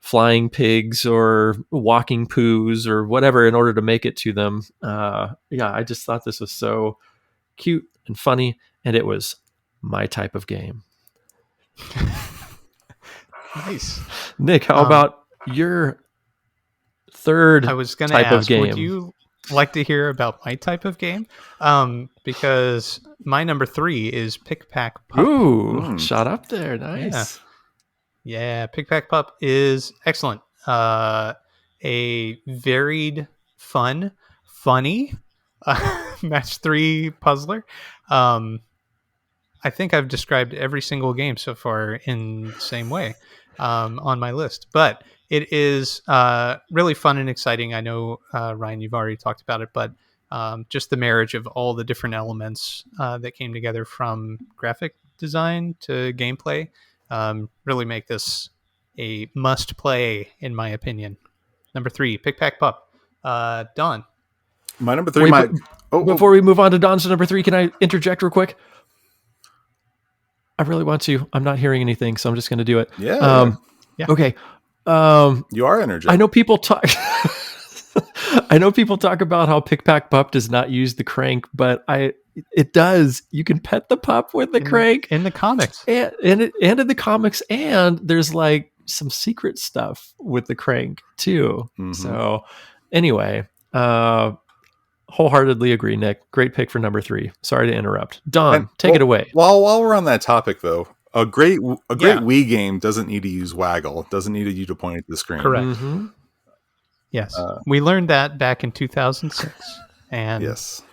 [SPEAKER 3] flying pigs or walking poos or whatever in order to make it to them. I just thought this was so cute and funny, and it was my type of game.
[SPEAKER 2] Nice.
[SPEAKER 3] Nick, how about your third
[SPEAKER 2] I was going to
[SPEAKER 3] type
[SPEAKER 2] ask,
[SPEAKER 3] of game?
[SPEAKER 2] would you like to hear about my type of game? Because my number 3 is Pick Pack Pup.
[SPEAKER 3] Ooh, shot up there. Nice.
[SPEAKER 2] Yeah, Pick Pack Pup is excellent. A varied, funny match 3 puzzler. I think I've described every single game so far in the same way on my list, but it is really fun and exciting. I know, Ryan, you've already talked about it, but just the marriage of all the different elements that came together from graphic design to gameplay really make this a must play, in my opinion. Number 3, Pick Pack Pup. Don.
[SPEAKER 1] My number 3.
[SPEAKER 3] Before we move on to Don's number 3, can I interject real quick? I really want to. I'm not hearing anything, so I'm just going to do it.
[SPEAKER 1] Yeah.
[SPEAKER 3] Okay.
[SPEAKER 1] You are energetic.
[SPEAKER 3] I know people talk. I know people talk about how Pick Pack Pup does not use the crank, but it does. You can pet the pup with the crank
[SPEAKER 2] in the comics,
[SPEAKER 3] and in the comics, and there's like some secret stuff with the crank too. Mm-hmm. So anyway, wholeheartedly agree, Nick. Great pick for number 3. Sorry to interrupt. Don, take it away.
[SPEAKER 1] While we're on that topic, though, a great Wii game doesn't need to use waggle. It doesn't need you to point at the screen.
[SPEAKER 2] Correct. Mm-hmm. Yes, we learned that back in 2006, and
[SPEAKER 1] yes,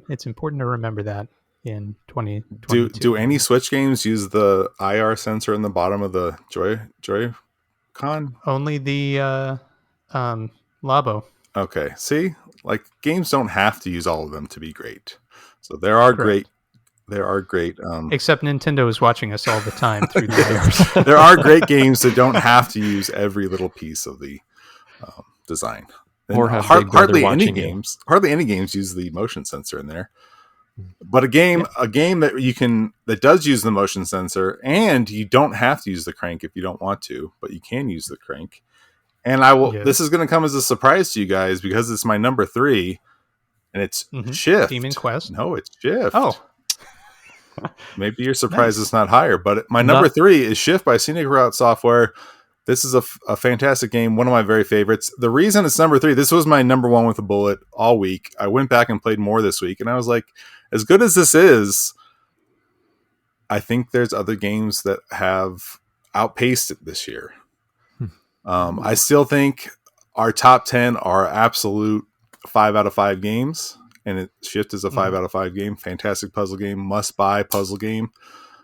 [SPEAKER 2] it's important to remember that in 2022.
[SPEAKER 1] Do any Switch games use the IR sensor in the bottom of the Joy-Con?
[SPEAKER 2] Only the Labo.
[SPEAKER 1] Okay, see, like games don't have to use all of them to be great. So there are great.
[SPEAKER 2] Except Nintendo is watching us all the time through the IRs.
[SPEAKER 1] There are great games that don't have to use every little piece of the design.
[SPEAKER 3] Or have
[SPEAKER 1] hardly any games. Hardly any games use the motion sensor in there. But a game that does use the motion sensor, and you don't have to use the crank if you don't want to, but you can use the crank. And I will. Yes. This is going to come as a surprise to you guys because it's my number 3, and it's Shift.
[SPEAKER 2] Demon Quest.
[SPEAKER 1] No, it's Shift.
[SPEAKER 2] Oh.
[SPEAKER 1] Maybe your surprise is not higher, but my number 3 is Shift by Scenic Route Software. This is a fantastic game, one of my very favorites. The reason it's number 3, this was my number 1 with a bullet all week. I went back and played more this week, and I was like, as good as this is, I think there's other games that have outpaced it this year. I still think our top 10 are absolute 5 out of 5 games. And Shift is a 5 out of 5 game. Fantastic puzzle game. Must-buy puzzle game.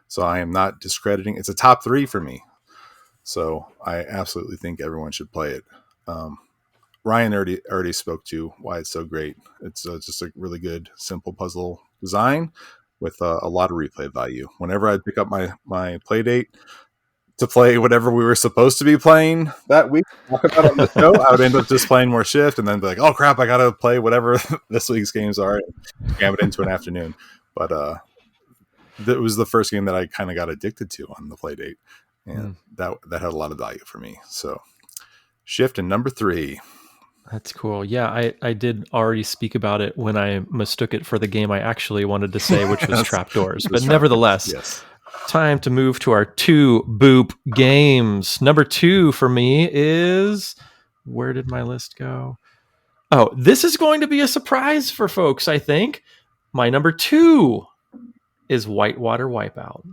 [SPEAKER 1] So I am not discrediting. It's a top 3 for me. So I absolutely think everyone should play it. Ryan already spoke to why it's so great. It's just a really good, simple puzzle design with a lot of replay value. Whenever I pick up my Playdate to play whatever we were supposed to be playing that week, talk about it on the show, I would end up just playing more Shift and then be like, oh crap, I gotta play whatever this week's games are and jam it into an afternoon. But that was the first game that I kind of got addicted to on the Playdate, and that had a lot of value for me. So Shift in number 3.
[SPEAKER 3] That's cool. Yeah, I did already speak about it when I mistook it for the game I actually wanted to say, which was Trapdoors. But nevertheless,
[SPEAKER 1] yes.
[SPEAKER 3] Time to move to our 2 boop games. Number 2 for me is... Where did my list go? Oh, this is going to be a surprise for folks, I think. My number 2 is Whitewater Wipeout.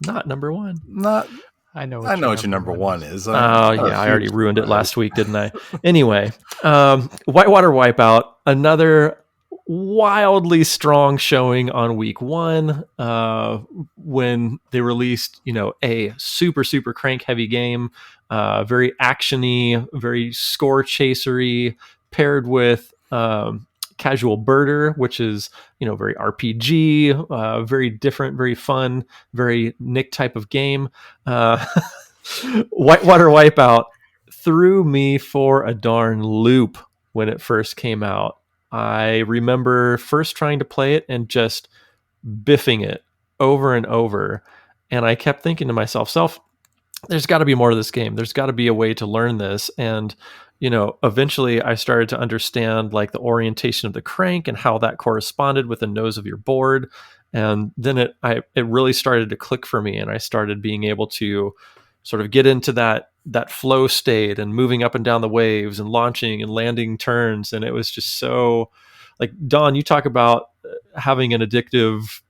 [SPEAKER 3] Not number 1.
[SPEAKER 1] I know what your number 1 is.
[SPEAKER 3] I already ruined it last week, didn't I? Anyway, Whitewater Wipeout, another wildly strong showing on week 1 when they released, a super crank heavy game, very actiony, very score chasery, paired with Casual Birder, which is very RPG, very different, very fun, very Nick type of game. Whitewater Wipeout threw me for a darn loop when it first came out. I remember first trying to play it and just biffing it over and over. And I kept thinking to myself, there's got to be more to this game. There's got to be a way to learn this. And, eventually I started to understand like the orientation of the crank and how that corresponded with the nose of your board. And then it really started to click for me. And I started being able to sort of get into that flow state and moving up and down the waves and launching and landing turns. And it was just so, like, Don, you talk about having an addictive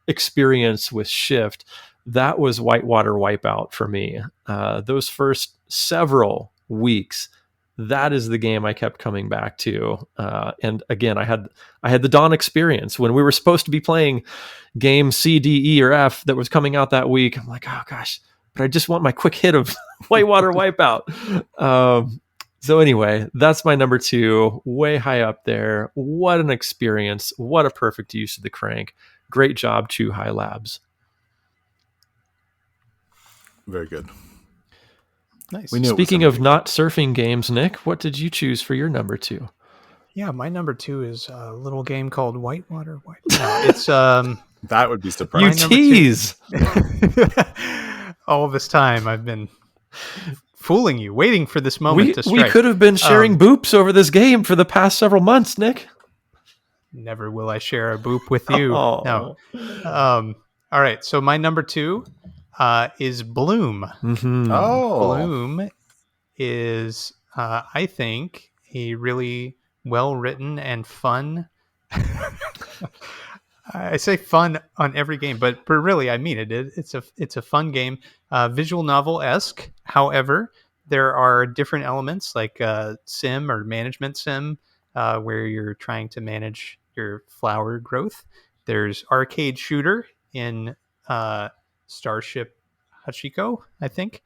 [SPEAKER 3] experience with Shift. That was Whitewater Wipeout for me. Those first several weeks, that is the game I kept coming back to. And again, I had the Dawn experience when we were supposed to be playing game C, D, E, or F that was coming out that week. I'm like, oh gosh, but I just want my quick hit of Whitewater Wipeout. So anyway, that's my number 2, way high up there. What an experience. What a perfect use of the crank. Great job, Chu High Labs.
[SPEAKER 1] Very good.
[SPEAKER 2] Nice.
[SPEAKER 3] Speaking of not surfing games, Nick, what did you choose for your number 2?
[SPEAKER 2] Yeah, my number 2 is a little game called Whitewater Wipeout. No, it's
[SPEAKER 1] that would be surprising.
[SPEAKER 3] You tease.
[SPEAKER 2] All this time I've been fooling you, waiting for this moment to strike.
[SPEAKER 3] We could have been sharing boops over this game for the past several months, Nick.
[SPEAKER 2] Never will I share a boop with you.
[SPEAKER 3] Oh.
[SPEAKER 2] No. All right, so my number 2 is Bloom.
[SPEAKER 3] Mm-hmm.
[SPEAKER 1] Oh.
[SPEAKER 2] Bloom is, I think, a really well-written and fun... I say fun on every game, but really, I mean it. It's a fun game, visual novel-esque. However, there are different elements like sim or management sim, where you're trying to manage your flower growth. There's arcade shooter in Starship Hachiko, I think,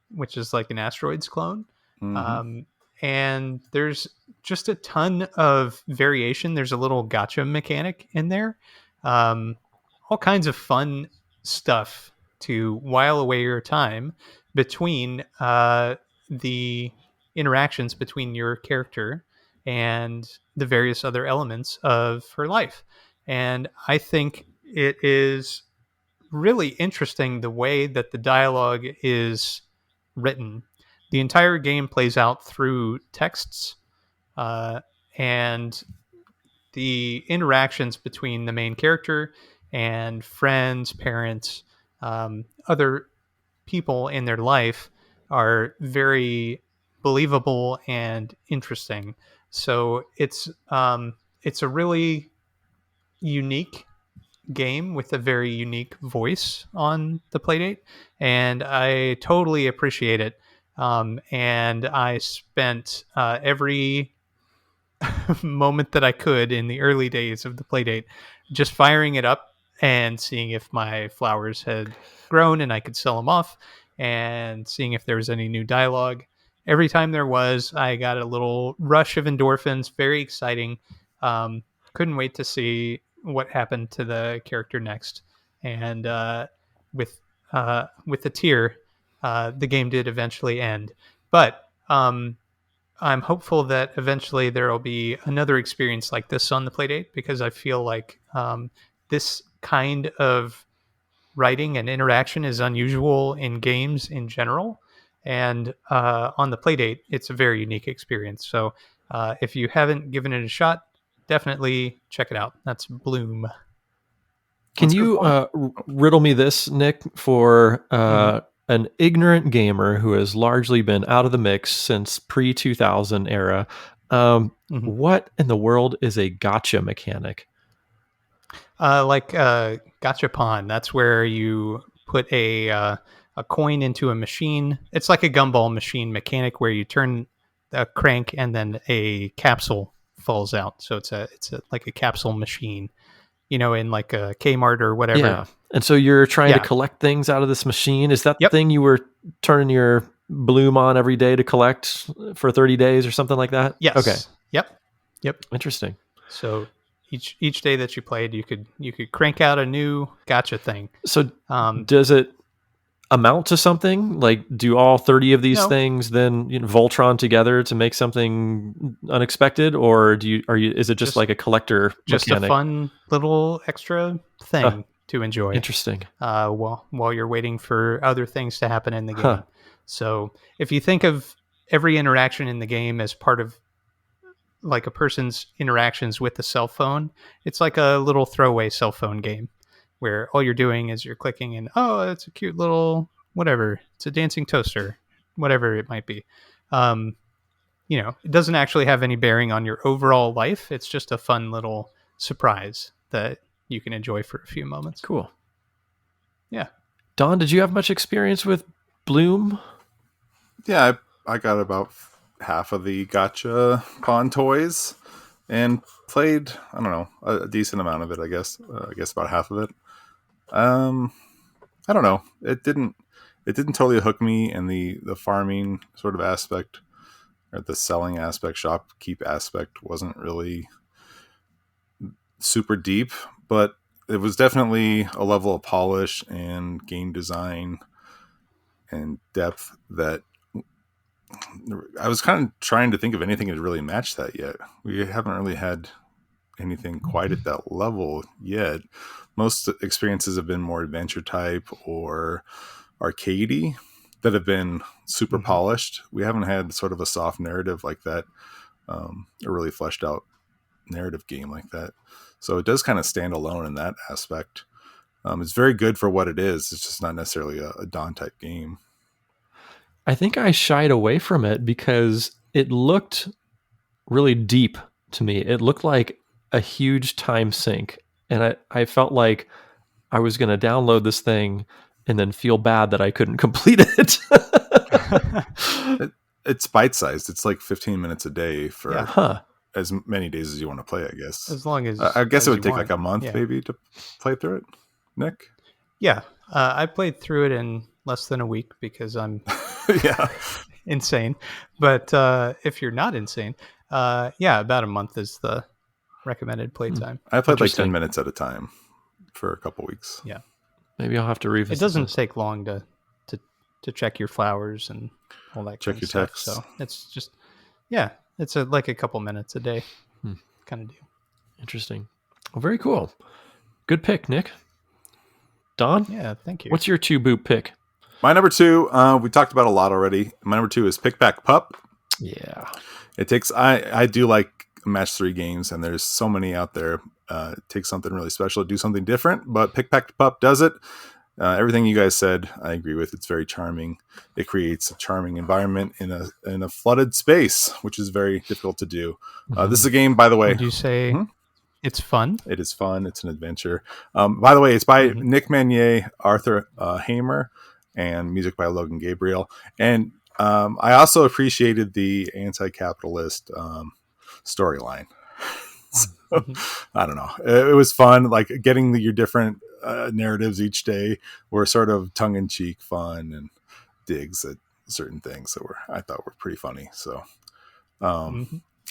[SPEAKER 2] which is like an Asteroids clone. Mm-hmm. And there's just a ton of variation. There's a little gacha mechanic in there. All kinds of fun stuff to while away your time between the interactions between your character and the various other elements of her life. And I think it is really interesting the way that the dialogue is written. The entire game plays out through texts, and the interactions between the main character and friends, parents, other people in their life are very believable and interesting. So it's a really unique game with a very unique voice on the Playdate, and I totally appreciate it. And I spent every moment that I could in the early days of the Playdate just firing it up and seeing if my flowers had grown and I could sell them off, and seeing if there was any new dialogue. Every time there was, I got a little rush of endorphins. Very exciting. Couldn't wait to see what happened to the character next. And with the tear, the game did eventually end. But I'm hopeful that eventually there will be another experience like this on the Playdate, because I feel like this kind of writing and interaction is unusual in games in general. And on the Playdate, it's a very unique experience. So if you haven't given it a shot, definitely check it out. That's Bloom.
[SPEAKER 3] Can you riddle me this, Nick, for an ignorant gamer who has largely been out of the mix since pre-2000 era? What in the world is a gotcha mechanic?
[SPEAKER 2] Like gachapon. That's where you put a coin into a machine. It's like a gumball machine mechanic where you turn a crank and then a capsule falls out. So it's like a capsule machine, in like a Kmart or whatever.
[SPEAKER 3] Yeah. And so you're trying to collect things out of this machine. Is that the thing you were turning your Bloom on every day to collect for 30 days or something like that?
[SPEAKER 2] Yes.
[SPEAKER 3] Okay.
[SPEAKER 2] Yep.
[SPEAKER 3] Interesting.
[SPEAKER 2] So each day that you played, you could crank out a new gotcha thing.
[SPEAKER 3] So does it amount to something? Like, do all 30 of these things then Voltron together to make something unexpected, or is it just like a collector
[SPEAKER 2] just
[SPEAKER 3] mechanic?
[SPEAKER 2] A fun little extra thing? to enjoy.
[SPEAKER 3] Interesting.
[SPEAKER 2] While you're waiting for other things to happen in the game. So if you think of every interaction in the game as part of like a person's interactions with the cell phone, it's like a little throwaway cell phone game where all you're doing is you're clicking and, oh, it's a cute little whatever. It's a dancing toaster, whatever it might be. It doesn't actually have any bearing on your overall life. It's just a fun little surprise that you can enjoy for a few moments.
[SPEAKER 3] Cool.
[SPEAKER 2] Yeah.
[SPEAKER 3] Don, did you have much experience with Bloom?
[SPEAKER 1] Yeah, I got about half of the gotcha pawn toys and played, I don't know, a decent amount of it, I guess. I guess about half of it. I don't know. It didn't totally hook me, and the farming sort of aspect or the selling aspect, shopkeep aspect wasn't really super deep, but it was definitely a level of polish and game design and depth that I was kind of trying to think of anything that really matched that yet. We haven't really had anything quite at that level yet. Most experiences have been more adventure type or arcadey that have been super polished. We haven't had sort of a soft narrative like that, a really fleshed out narrative game like that. So it does kind of stand alone in that aspect. It's very good for what it is. It's just not necessarily a Dawn type game.
[SPEAKER 3] I think I shied away from it because it looked really deep to me. It looked like a huge time sink. And I felt like I was going to download this thing and then feel bad that I couldn't complete it.
[SPEAKER 1] It's bite-sized. It's like 15 minutes a day for as many days as you want to play, I guess.
[SPEAKER 2] As long as
[SPEAKER 1] I guess
[SPEAKER 2] as
[SPEAKER 1] it would
[SPEAKER 2] you
[SPEAKER 1] take
[SPEAKER 2] want.
[SPEAKER 1] like a month maybe to play through it. Nick?
[SPEAKER 2] Yeah. I played through it in less than a week because I'm insane. But if you're not insane, about a month is the recommended playtime.
[SPEAKER 1] I played like 10 minutes at a time for a couple weeks.
[SPEAKER 2] Yeah.
[SPEAKER 3] Maybe I'll have to revisit.
[SPEAKER 2] It doesn't take long to check your flowers and all that
[SPEAKER 1] check
[SPEAKER 2] kind
[SPEAKER 1] your
[SPEAKER 2] of stuff.
[SPEAKER 1] texts.
[SPEAKER 2] So it's just, it's like a couple minutes a day kind of deal.
[SPEAKER 3] Interesting. Well, very cool. Good pick, Nick. Don?
[SPEAKER 2] Yeah, thank you.
[SPEAKER 3] What's your 2-boop pick?
[SPEAKER 1] My number 2, we talked about a lot already. My number 2 is Pick Pack Pup.
[SPEAKER 3] Yeah.
[SPEAKER 1] It takes, I do like match 3 games, and there's so many out there. It takes something really special to do something different, but Pick Pack Pup does it. Everything you guys said, I agree with. It's very charming. It creates a charming environment in a flooded space, which is very difficult to do. This is a game, by the way.
[SPEAKER 2] Would you say it's fun?
[SPEAKER 1] It is fun. It's an adventure. By the way, it's by Nick Manier, Arthur Hamer, and music by Logan Gabriel. And I also appreciated the anti-capitalist storyline. So, I don't know. It was fun. Like getting your different narratives each day were sort of tongue-in-cheek fun and digs at certain things that I thought were pretty funny. So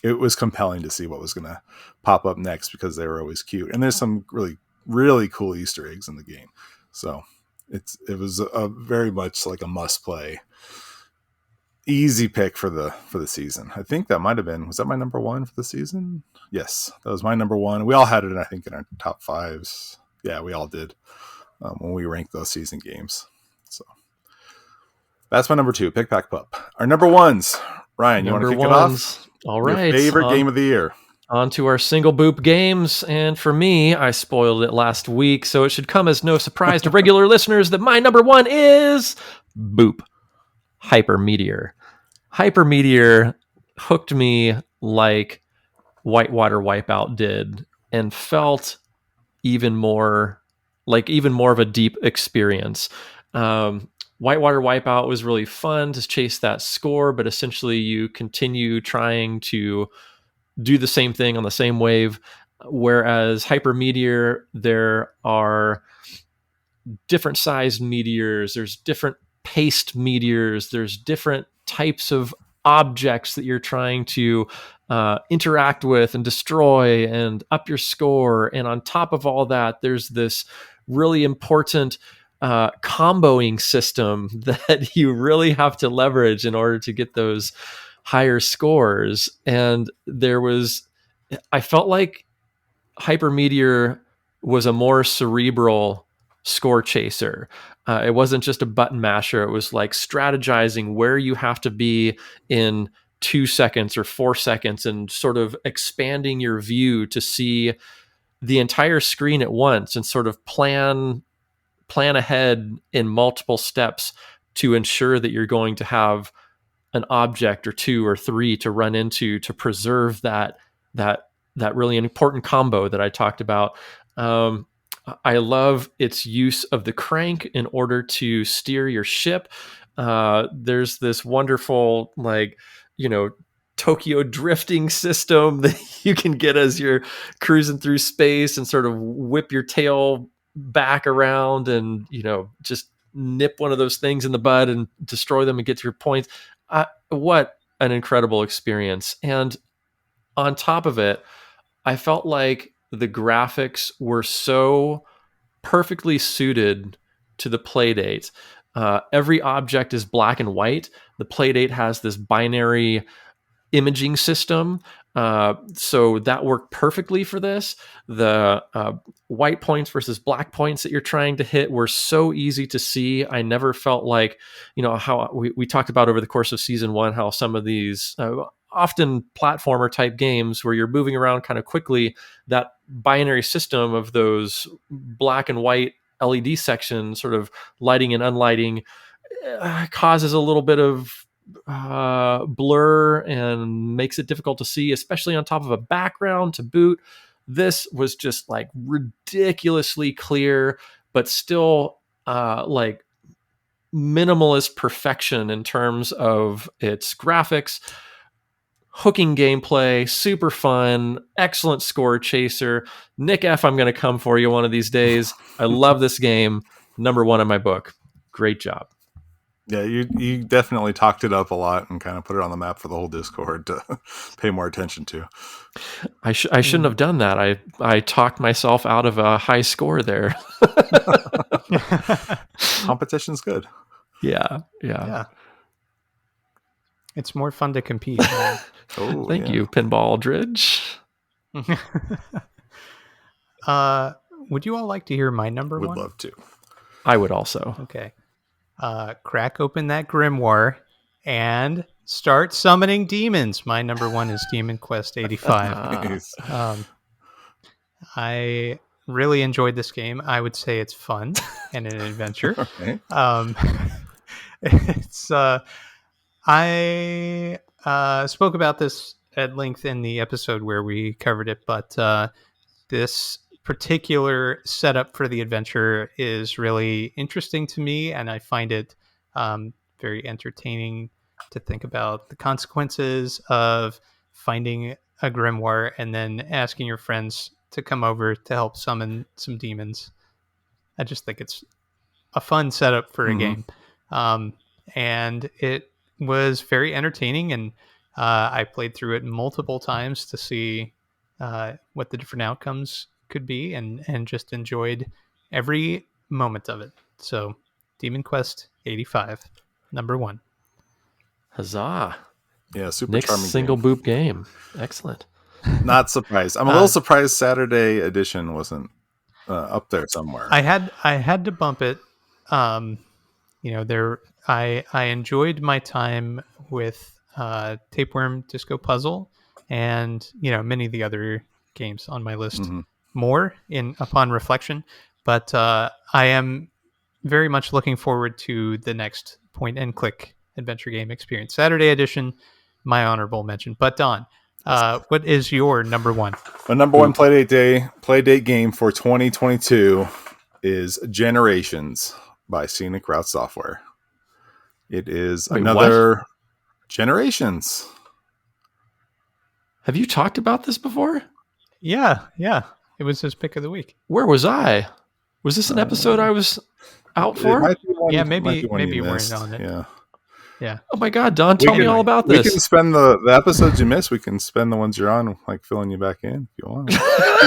[SPEAKER 1] it was compelling to see what was going to pop up next because they were always cute. And there's some really, really cool Easter eggs in the game. So it was a very much like a must play. Easy pick for the season. I think that might have been, was that my number 1 for the season? Yes, that was my number 1. We all had it, I think, in our top 5s. Yeah, we all did when we ranked those season games. So that's my number 2, Pick Pack Pup. Our number 1s, Ryan, you want to kick it off?
[SPEAKER 3] All right.
[SPEAKER 1] Your favorite game of the year.
[SPEAKER 3] On to our single boop games. And for me, I spoiled it last week, so it should come as no surprise to regular listeners that my number 1 is Boop. Hyper Meteor. Hyper Meteor hooked me like Whitewater Wipeout did and felt even more of a deep experience. Whitewater Wipeout was really fun to chase that score, but essentially you continue trying to do the same thing on the same wave. Whereas Hyper Meteor, there are different sized meteors, there's different paced meteors, there's different types of objects that you're trying to interact with and destroy and up your score. And on top of all that, there's this really important comboing system that you really have to leverage in order to get those higher scores. And I felt like Hyper Meteor was a more cerebral score chaser. It wasn't just a button masher. It was like strategizing where you have to be in 2 seconds or 4 seconds and sort of expanding your view to see the entire screen at once and sort of plan ahead in multiple steps to ensure that you're going to have an object or 2 or 3 to run into to preserve that really important combo that I talked about. I love its use of the crank in order to steer your ship. There's this wonderful, like, Tokyo drifting system that you can get as you're cruising through space and sort of whip your tail back around and, just nip one of those things in the bud and destroy them and get to your points. What an incredible experience. And on top of it, I felt like the graphics were so perfectly suited to the Playdate. Every object is black and white. The Playdate has this binary imaging system. So that worked perfectly for this. The white points versus black points that you're trying to hit were so easy to see. I never felt like, how we talked about over the course of season 1, how some of these often platformer type games where you're moving around kind of quickly, that binary system of those black and white LED sections sort of lighting and unlighting causes a little bit of blur and makes it difficult to see, especially on top of a background to boot. This was just like ridiculously clear, but still like minimalist perfection in terms of its graphics. Hooking gameplay, super fun, excellent score chaser. Nick F., I'm going to come for you one of these days. I love this game. Number 1 in my book. Great job.
[SPEAKER 1] Yeah, you definitely talked it up a lot and kind of put it on the map for the whole Discord to pay more attention to.
[SPEAKER 3] I shouldn't have done that. I talked myself out of a high score there.
[SPEAKER 1] Competition's good.
[SPEAKER 3] Yeah.
[SPEAKER 2] It's more fun to compete.
[SPEAKER 3] Thank you, Pinball Aldridge.
[SPEAKER 2] Would you all like to hear my number
[SPEAKER 1] Would
[SPEAKER 2] 1?
[SPEAKER 1] Would love to.
[SPEAKER 3] I would also.
[SPEAKER 2] Okay. Crack open that grimoire and start summoning demons. My number 1 is Demon Quest 85.
[SPEAKER 1] Nice.
[SPEAKER 2] I really enjoyed this game. I would say it's fun and an adventure.
[SPEAKER 1] Okay.
[SPEAKER 2] It's I spoke about this at length in the episode where we covered it, but this particular setup for the adventure is really interesting to me, and I find it very entertaining to think about the consequences of finding a grimoire and then asking your friends to come over to help summon some demons. I just think it's a fun setup for a game. And it was very entertaining, and I played through it multiple times to see what the different outcomes could be, and just enjoyed every moment of it. So Demon Quest 85, number 1.
[SPEAKER 3] Huzzah.
[SPEAKER 1] Yeah, super
[SPEAKER 3] Nick's
[SPEAKER 1] charming
[SPEAKER 3] single boop game. Excellent.
[SPEAKER 1] Not surprised. I'm a little surprised Saturday edition wasn't up there somewhere.
[SPEAKER 2] I had to bump it. I enjoyed my time with Tapeworm Disco Puzzle and many of the other games on my list more upon reflection, but I am very much looking forward to the next point and click adventure game experience. Saturday edition, my honorable mention. But Don, what is your number 1?
[SPEAKER 1] My number 1 Playdate game for 2022 is Generations by Scenic Route Software. It is another
[SPEAKER 3] what?
[SPEAKER 1] Generations.
[SPEAKER 3] Have you talked about this before?
[SPEAKER 2] Yeah. It was his pick of the week.
[SPEAKER 3] Where was I? Was this an episode I was out for?
[SPEAKER 2] Maybe you weren't on it. Yeah.
[SPEAKER 3] Oh my God, Don, tell me all about this.
[SPEAKER 1] We can spend the episodes you missed. We can spend the ones you're on, like filling you back in if you want.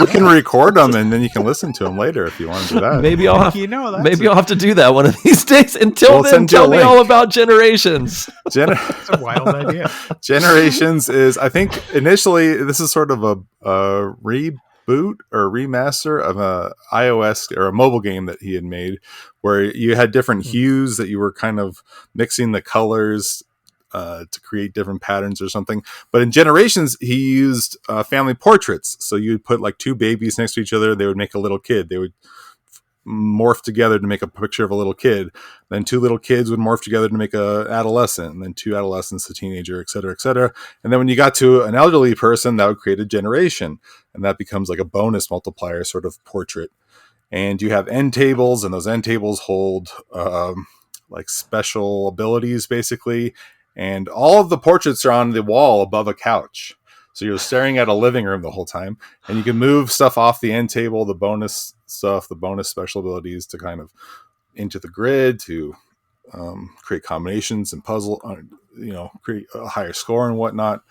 [SPEAKER 1] We can record them and then you can listen to them later if you want to do that.
[SPEAKER 3] Maybe I'll have to do that one of these days. Until then, tell me all about Generations.
[SPEAKER 2] That's a wild idea.
[SPEAKER 1] Generations is, I think, initially this is sort of a reboot or remaster of a iOS or a mobile game that he had made, where you had different hues that you were kind of mixing the colors to create different patterns or something. But in Generations, he used family portraits. So you'd put like two babies next to each other. They would make a little kid. They would morph together to make a picture of a little kid. Then two little kids would morph together to make a adolescent, and then two adolescents, a teenager, et cetera, et cetera. And then when you got to an elderly person, that would create a generation, and that becomes like a bonus multiplier sort of portrait. And you have end tables, and those end tables hold like special abilities, basically. And all of the portraits are on the wall above a couch. So you're staring at a living room the whole time, and you can move stuff off the end table, the bonus stuff, the bonus special abilities to kind of into the grid to create combinations and puzzle, create a higher score and whatnot.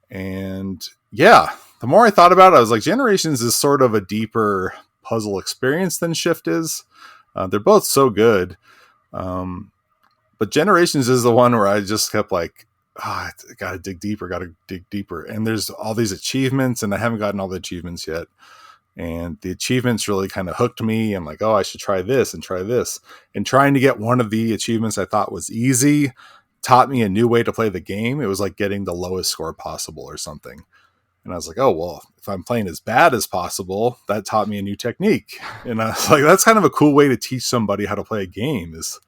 [SPEAKER 1] And yeah, the more I thought about it, I was like, Generations is sort of a deeper puzzle experience than Shift is. They're both so good. But Generations is the one where I just kept like, I gotta dig deeper. And there's all these achievements, and I haven't gotten all the achievements yet. And the achievements really kind of hooked me. I'm like, oh, I should try this and try this. And trying to get one of the achievements I thought was easy taught me a new way to play the game. It was like getting the lowest score possible or something. And I was like, oh, well, if I'm playing as bad as possible, that taught me a new technique. And I was like, that's kind of a cool way to teach somebody how to play a game, is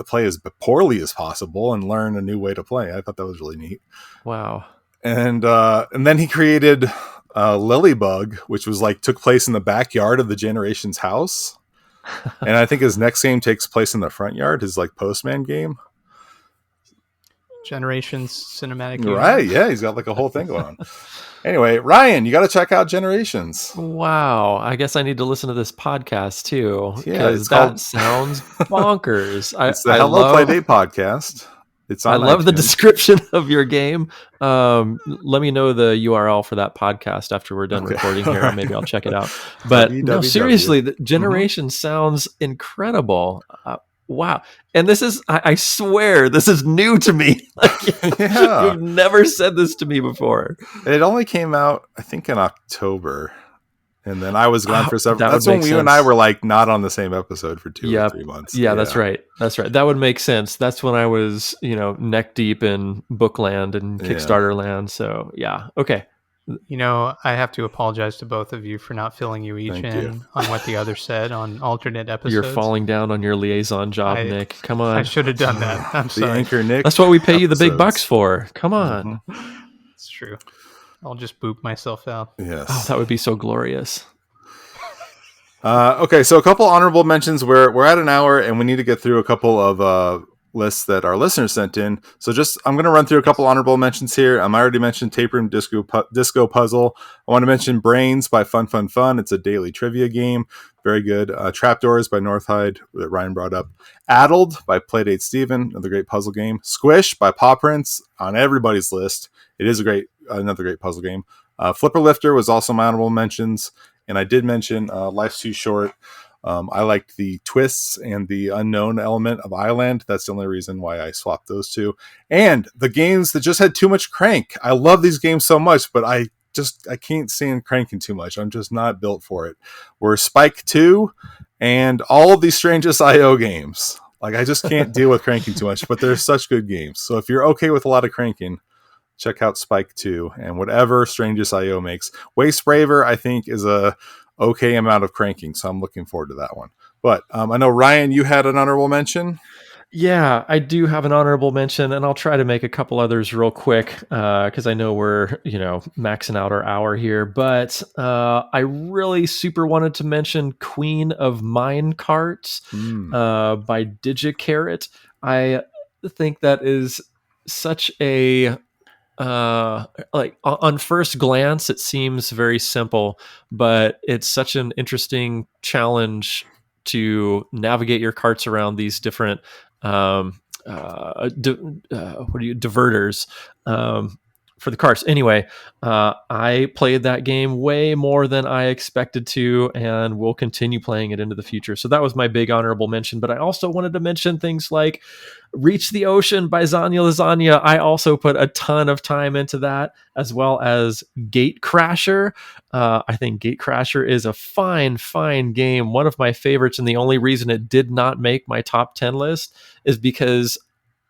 [SPEAKER 1] play as poorly as possible and learn a new way to play. I thought that was really neat.
[SPEAKER 3] Wow.
[SPEAKER 1] And then he created Lilybug, which was like took place in the backyard of the Generations house. And I think his next game takes place in the front yard, his like Postman game.
[SPEAKER 2] Generations cinematic
[SPEAKER 1] universe. Right, yeah, he's got like a whole thing going on. Anyway, Ryan, you got to check out Generations.
[SPEAKER 3] Wow, I guess I need to listen to this podcast too.
[SPEAKER 1] Yeah, it's
[SPEAKER 3] that
[SPEAKER 1] called
[SPEAKER 3] sounds bonkers.
[SPEAKER 1] It's the Helloplaydatepodcast. It's on
[SPEAKER 3] I love
[SPEAKER 1] iTunes.
[SPEAKER 3] The description of your game. Let me know the URL for that podcast after we're done recording here. Maybe I'll check it out. But no, seriously, the Generation sounds incredible. Wow. And this is, I swear, this is new to me. You've never said this to me before.
[SPEAKER 1] It only came out, I think, in October. And then I was gone for several. That's when you and I were like not on the same episode for 2 or 3 months.
[SPEAKER 3] Yeah, that's right. That's right. That would make sense. That's when I was, neck deep in Bookland and Kickstarter land. So yeah. Okay.
[SPEAKER 2] I have to apologize to both of you for not filling you each on what the other said on alternate episodes.
[SPEAKER 3] You're falling down on your liaison job, Nick. Come on.
[SPEAKER 2] I should have done that. I'm sorry.
[SPEAKER 1] Anchor Nick.
[SPEAKER 3] That's what we pay you the big bucks for. Come on.
[SPEAKER 2] It's true. I'll just boop myself out.
[SPEAKER 1] Yes.
[SPEAKER 3] Oh, that would be so glorious.
[SPEAKER 1] Okay, so a couple honorable mentions. We're at an hour, and we need to get through a couple of lists that our listeners sent in. So I'm going to run through a couple honorable mentions here. I already mentioned Tape Room Disco Puzzle. I want to mention Brains by Fun Fun Fun. It's a daily trivia game. Very good. Trapdoors by Northhide that Ryan brought up. Addled by Playdate Steven, another great puzzle game. Squish by Paw Prints, on everybody's list. It is another great puzzle game. Flipper Lifter was also my honorable mentions. And I did mention Life's Too Short. I liked the twists and the unknown element of Island. That's the only reason why I swapped those two. And the games that just had too much crank. I love these games so much, but I can't stand cranking too much. I'm just not built for it. Were Spike 2 and all of these Strangest IO games. Like, I just can't deal with cranking too much, but they're such good games. So if you're okay with a lot of cranking, check out Spike 2 and whatever Strangest IO makes. Waste Braver, I think, is a okay amount of cranking, so I'm looking forward to that one. But I know, Ryan, you had an honorable mention.
[SPEAKER 3] Yeah, I do have an honorable mention, and I'll try to make a couple others real quick because I know we're maxing out our hour here. But I really super wanted to mention Queen of Minecarts by DigiCarrot. I think that is such a on first glance it seems very simple, but it's such an interesting challenge to navigate your carts around these different diverters, for the carts. Anyway, I played that game way more than I expected to, and will continue playing it into the future. So that was my big honorable mention. But I also wanted to mention things like Reach the Ocean by Zanya Lasagna. I also put a ton of time into that, as well as Gate Crasher. I think Gate Crasher is a fine game, one of my favorites, and the only reason it did not make my top 10 list is because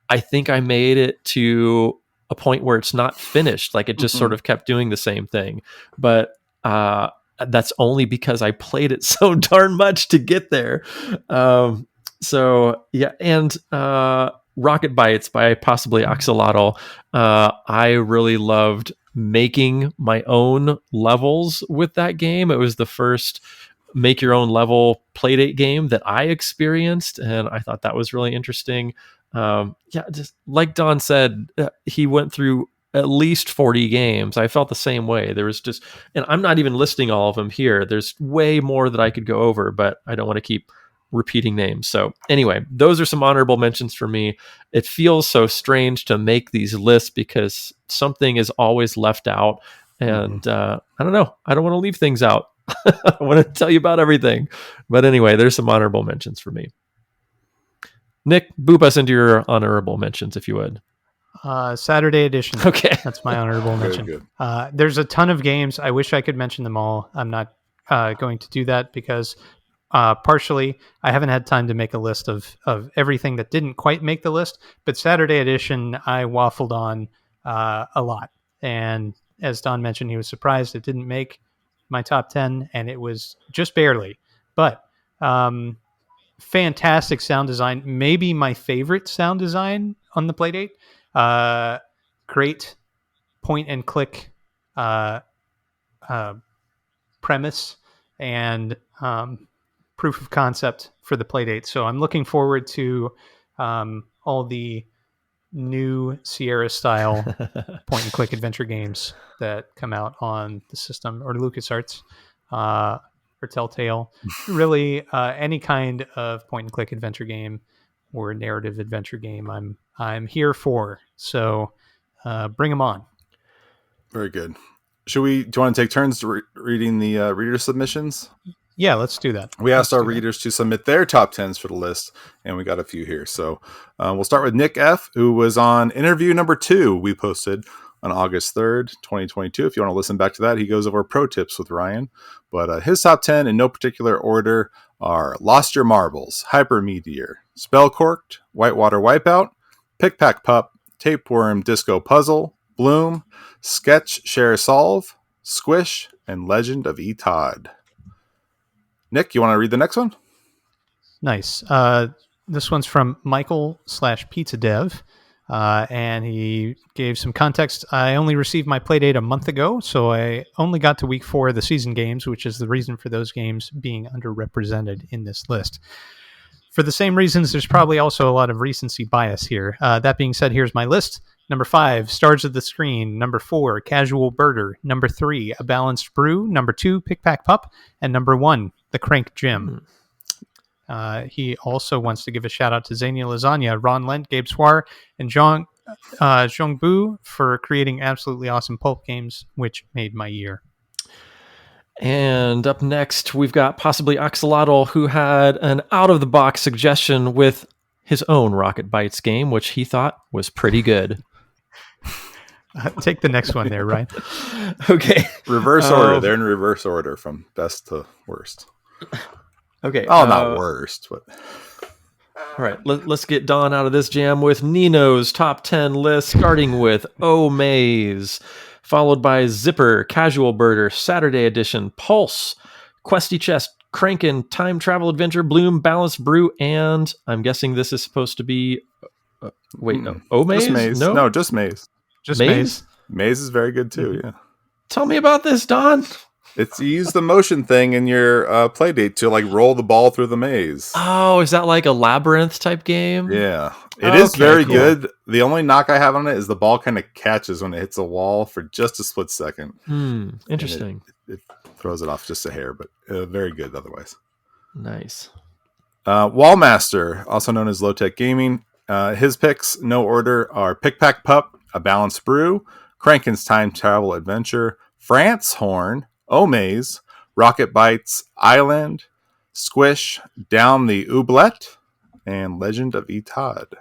[SPEAKER 3] I think I made it to a point where it's not finished. Like it just sort of kept doing the same thing. But that's only because I played it so darn much to get there. So yeah, and Rocket Bites by possibly Axolotl. I really loved making my own levels with that game. It was the first make your own level Playdate game that I experienced, and I thought that was really interesting. Just like Don said, he went through at least 40 games. I felt the same way. There was just, and I'm not even listing all of them here. There's way more that I could go over, but I don't want to keep repeating names. So anyway, those are some honorable mentions for me. It feels so strange to make these lists because something is always left out. And I don't know. I don't want to leave things out. I want to tell you about everything. But anyway, there's some honorable mentions for me. Nick, boop us into your honorable mentions, if you would.
[SPEAKER 2] Saturday edition.
[SPEAKER 3] Okay.
[SPEAKER 2] That's my honorable mention.
[SPEAKER 1] Good.
[SPEAKER 2] There's a ton of games. I wish I could mention them all. I'm not going to do that because partially I haven't had time to make a list of everything that didn't quite make the list. But Saturday edition, I waffled on a lot. And as Don mentioned, he was surprised it didn't make my top 10, and it was just barely. But fantastic sound design, maybe my favorite sound design on the Playdate. Great point and click premise and proof of concept for the Playdate. So I'm looking forward to all the new Sierra style point and click adventure games that come out on the system, or LucasArts or Telltale. Really, any kind of point and click adventure game or narrative adventure game, I'm here for. So bring them on.
[SPEAKER 1] Very good. Do you want to take turns reading the reader submissions?
[SPEAKER 2] Yeah, let's do that.
[SPEAKER 1] We asked our readers to submit their top 10s for the list, and we got a few here. So we'll start with Nick F., who was on interview number 2 we posted on August 3rd, 2022. If you want to listen back to that, he goes over pro tips with Ryan. But his top 10 in no particular order are Lost Your Marbles, Hyper Meteor, Spell Corked, Whitewater Wipeout, Pick Pack Pup, Tapeworm Disco Puzzle, Bloom, Sketch Share Solve, Squish, and Legend of E. Todd. Nick, you want to read the next one?
[SPEAKER 2] Nice. This one's from Michael/Pizza Dev, and he gave some context. I only received my Playdate a month ago, so I only got to week 4 of the season games, which is the reason for those games being underrepresented in this list. For the same reasons, there's probably also a lot of recency bias here. That being said, here's my list. Number 5, Stars of the Screen. Number 4, Casual Birder. Number 3, A Balanced Brew. Number 2, Pick Pack Pup. And number 1, The Crank Gym. He also wants to give a shout out to Zania Lasagna, Ron Lent, Gabe Swar, and Zhong Bu for creating absolutely awesome pulp games, which made my year.
[SPEAKER 3] And up next, we've got possibly Axolotl, who had an out-of-the-box suggestion with his own Rocket Bites game, which he thought was pretty good.
[SPEAKER 2] Take the next one there, Ryan.
[SPEAKER 3] Okay.
[SPEAKER 1] Reverse order. They're in reverse order from best to worst.
[SPEAKER 3] Okay.
[SPEAKER 1] Oh, not worst, but...
[SPEAKER 3] All right, let's get Don out of this jam with Nino's top 10 list, starting with Oh Maze, followed by Zipper, Casual Birder, Saturday Edition, Pulse, Questy Chest, Crankin', Time Travel Adventure, Bloom, Balanced Brew, and I'm guessing this is supposed to be... Oh Maze?
[SPEAKER 1] Just Maze. No, just Maze.
[SPEAKER 2] Just Maze?
[SPEAKER 1] Maze is very good too, yeah.
[SPEAKER 3] Tell me about this, Don.
[SPEAKER 1] You use the motion thing in your Playdate to like roll the ball through the maze.
[SPEAKER 3] Oh, is that like a labyrinth type game?
[SPEAKER 1] Yeah. It is very good. The only knock I have on it is the ball kind of catches when it hits a wall for just a split second.
[SPEAKER 3] Interesting.
[SPEAKER 1] It throws it off just a hair, but very good otherwise.
[SPEAKER 3] Nice.
[SPEAKER 1] Wallmaster, also known as Low Tech Gaming. His picks, no order, are Pick Pack Pup, A Balanced Brew, Kranken's Time Travel Adventure, France Horn, Omaze, Rocket Bites Island, Squish, Down the Oublet, and Legend of Etod.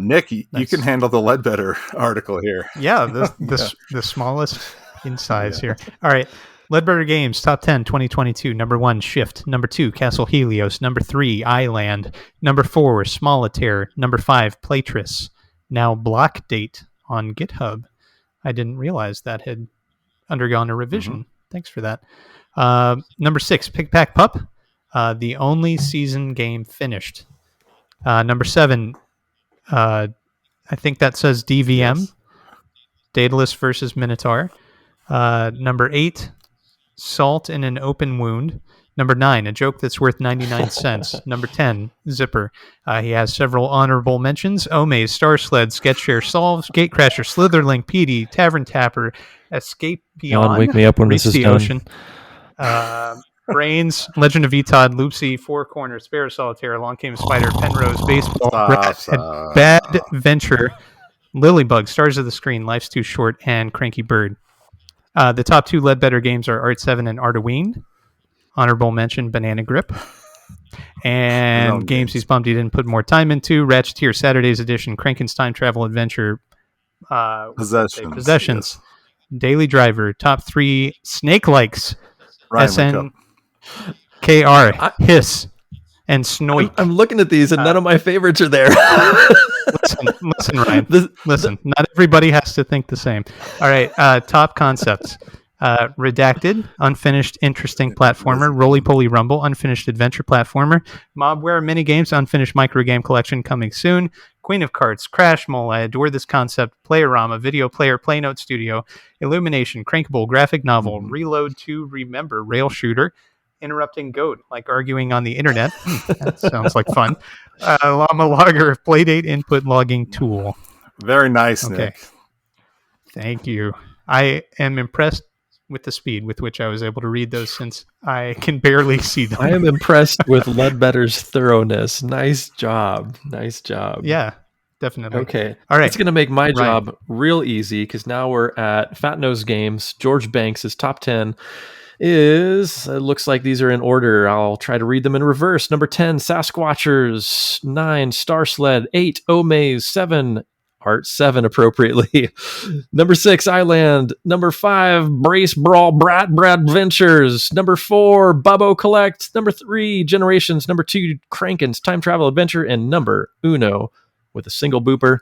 [SPEAKER 1] Nick, you can handle the Ledbetter article here.
[SPEAKER 2] Yeah, the smallest in size here. All right. Ledbetter Games, Top 10, 2022. Number 1, Shift. Number 2, Castle Helios. Number 3, Island. Number 4, Smolitaire. Number 5, Playtris. Now Blockdate on GitHub. I didn't realize that had undergone a revision. Thanks for that. Number 6, Pick Pack Pup. The only season game finished. Number 7, I think that says DVM. Yes. Daedalus versus Minotaur. Number 8, Salt in an Open Wound. Number 9, a joke that's worth 99 cents. Number 10, Zipper. He has several honorable mentions: Omaze, Star Sled, Sketchshare, Solves, Gatecrasher, Slitherlink, PD, Tavern Tapper, Escape Beyond,
[SPEAKER 3] wake me up when
[SPEAKER 2] Reach
[SPEAKER 3] this is
[SPEAKER 2] the
[SPEAKER 3] done.
[SPEAKER 2] Ocean, Brains, Legend of Etod, Loopsy, Four Corners, Spare Solitaire, Along Came a Spider, Penrose, Baseball, Bad Venture, Lilybug, Stars of the Screen, Life's Too Short, and Cranky Bird. The top 2 Ledbetter games are Art 7 and Artoween. Honorable mention, Banana Grip. And games he's bummed he didn't put more time into: Ratcheteer Saturday's Edition, Kranken's Time Travel Adventure, Possessions, yes. Daily Driver. Top 3 Snake Likes, SNKR, Hiss, and Snoik.
[SPEAKER 3] I'm looking at these, and none of my favorites are there.
[SPEAKER 2] Listen, Ryan. Listen, not everybody has to think the same. All right, top concepts. Redacted, unfinished interesting platformer. Roly Poly Rumble, unfinished adventure platformer. Mobware minigames, unfinished microgame collection coming soon. Queen of Cards, Crash Mole, I Adore This Concept, Playerama, Video Player, Playnote Studio, Illumination, Crankable, Graphic Novel, Reload to Remember, Rail Shooter, Interrupting Goat, like arguing on the internet. That sounds like fun. Llama Logger, Playdate Input Logging Tool.
[SPEAKER 1] Very nice,
[SPEAKER 2] okay.
[SPEAKER 1] Nick.
[SPEAKER 2] Thank you. I am impressed with the speed with which I was able to read those, since I can barely see them.
[SPEAKER 3] I am impressed with Ledbetter's thoroughness. Nice job.
[SPEAKER 2] Yeah, definitely.
[SPEAKER 3] Okay.
[SPEAKER 2] All right.
[SPEAKER 3] It's going to make my job real easy, because now we're at Fat Nose Games. George Banks' top 10 it looks like these are in order. I'll try to read them in reverse. Number 10, Sasquatchers. 9, Star Sled. 8, Omaze. 7, Art 7 appropriately. Number 6, Island. Number 5, Brace Brawl Brad Ventures. Number 4, Bubbo Collect. Number 3, Generations. Number 2, Kranken's Time Travel Adventure. And number uno, with a single booper,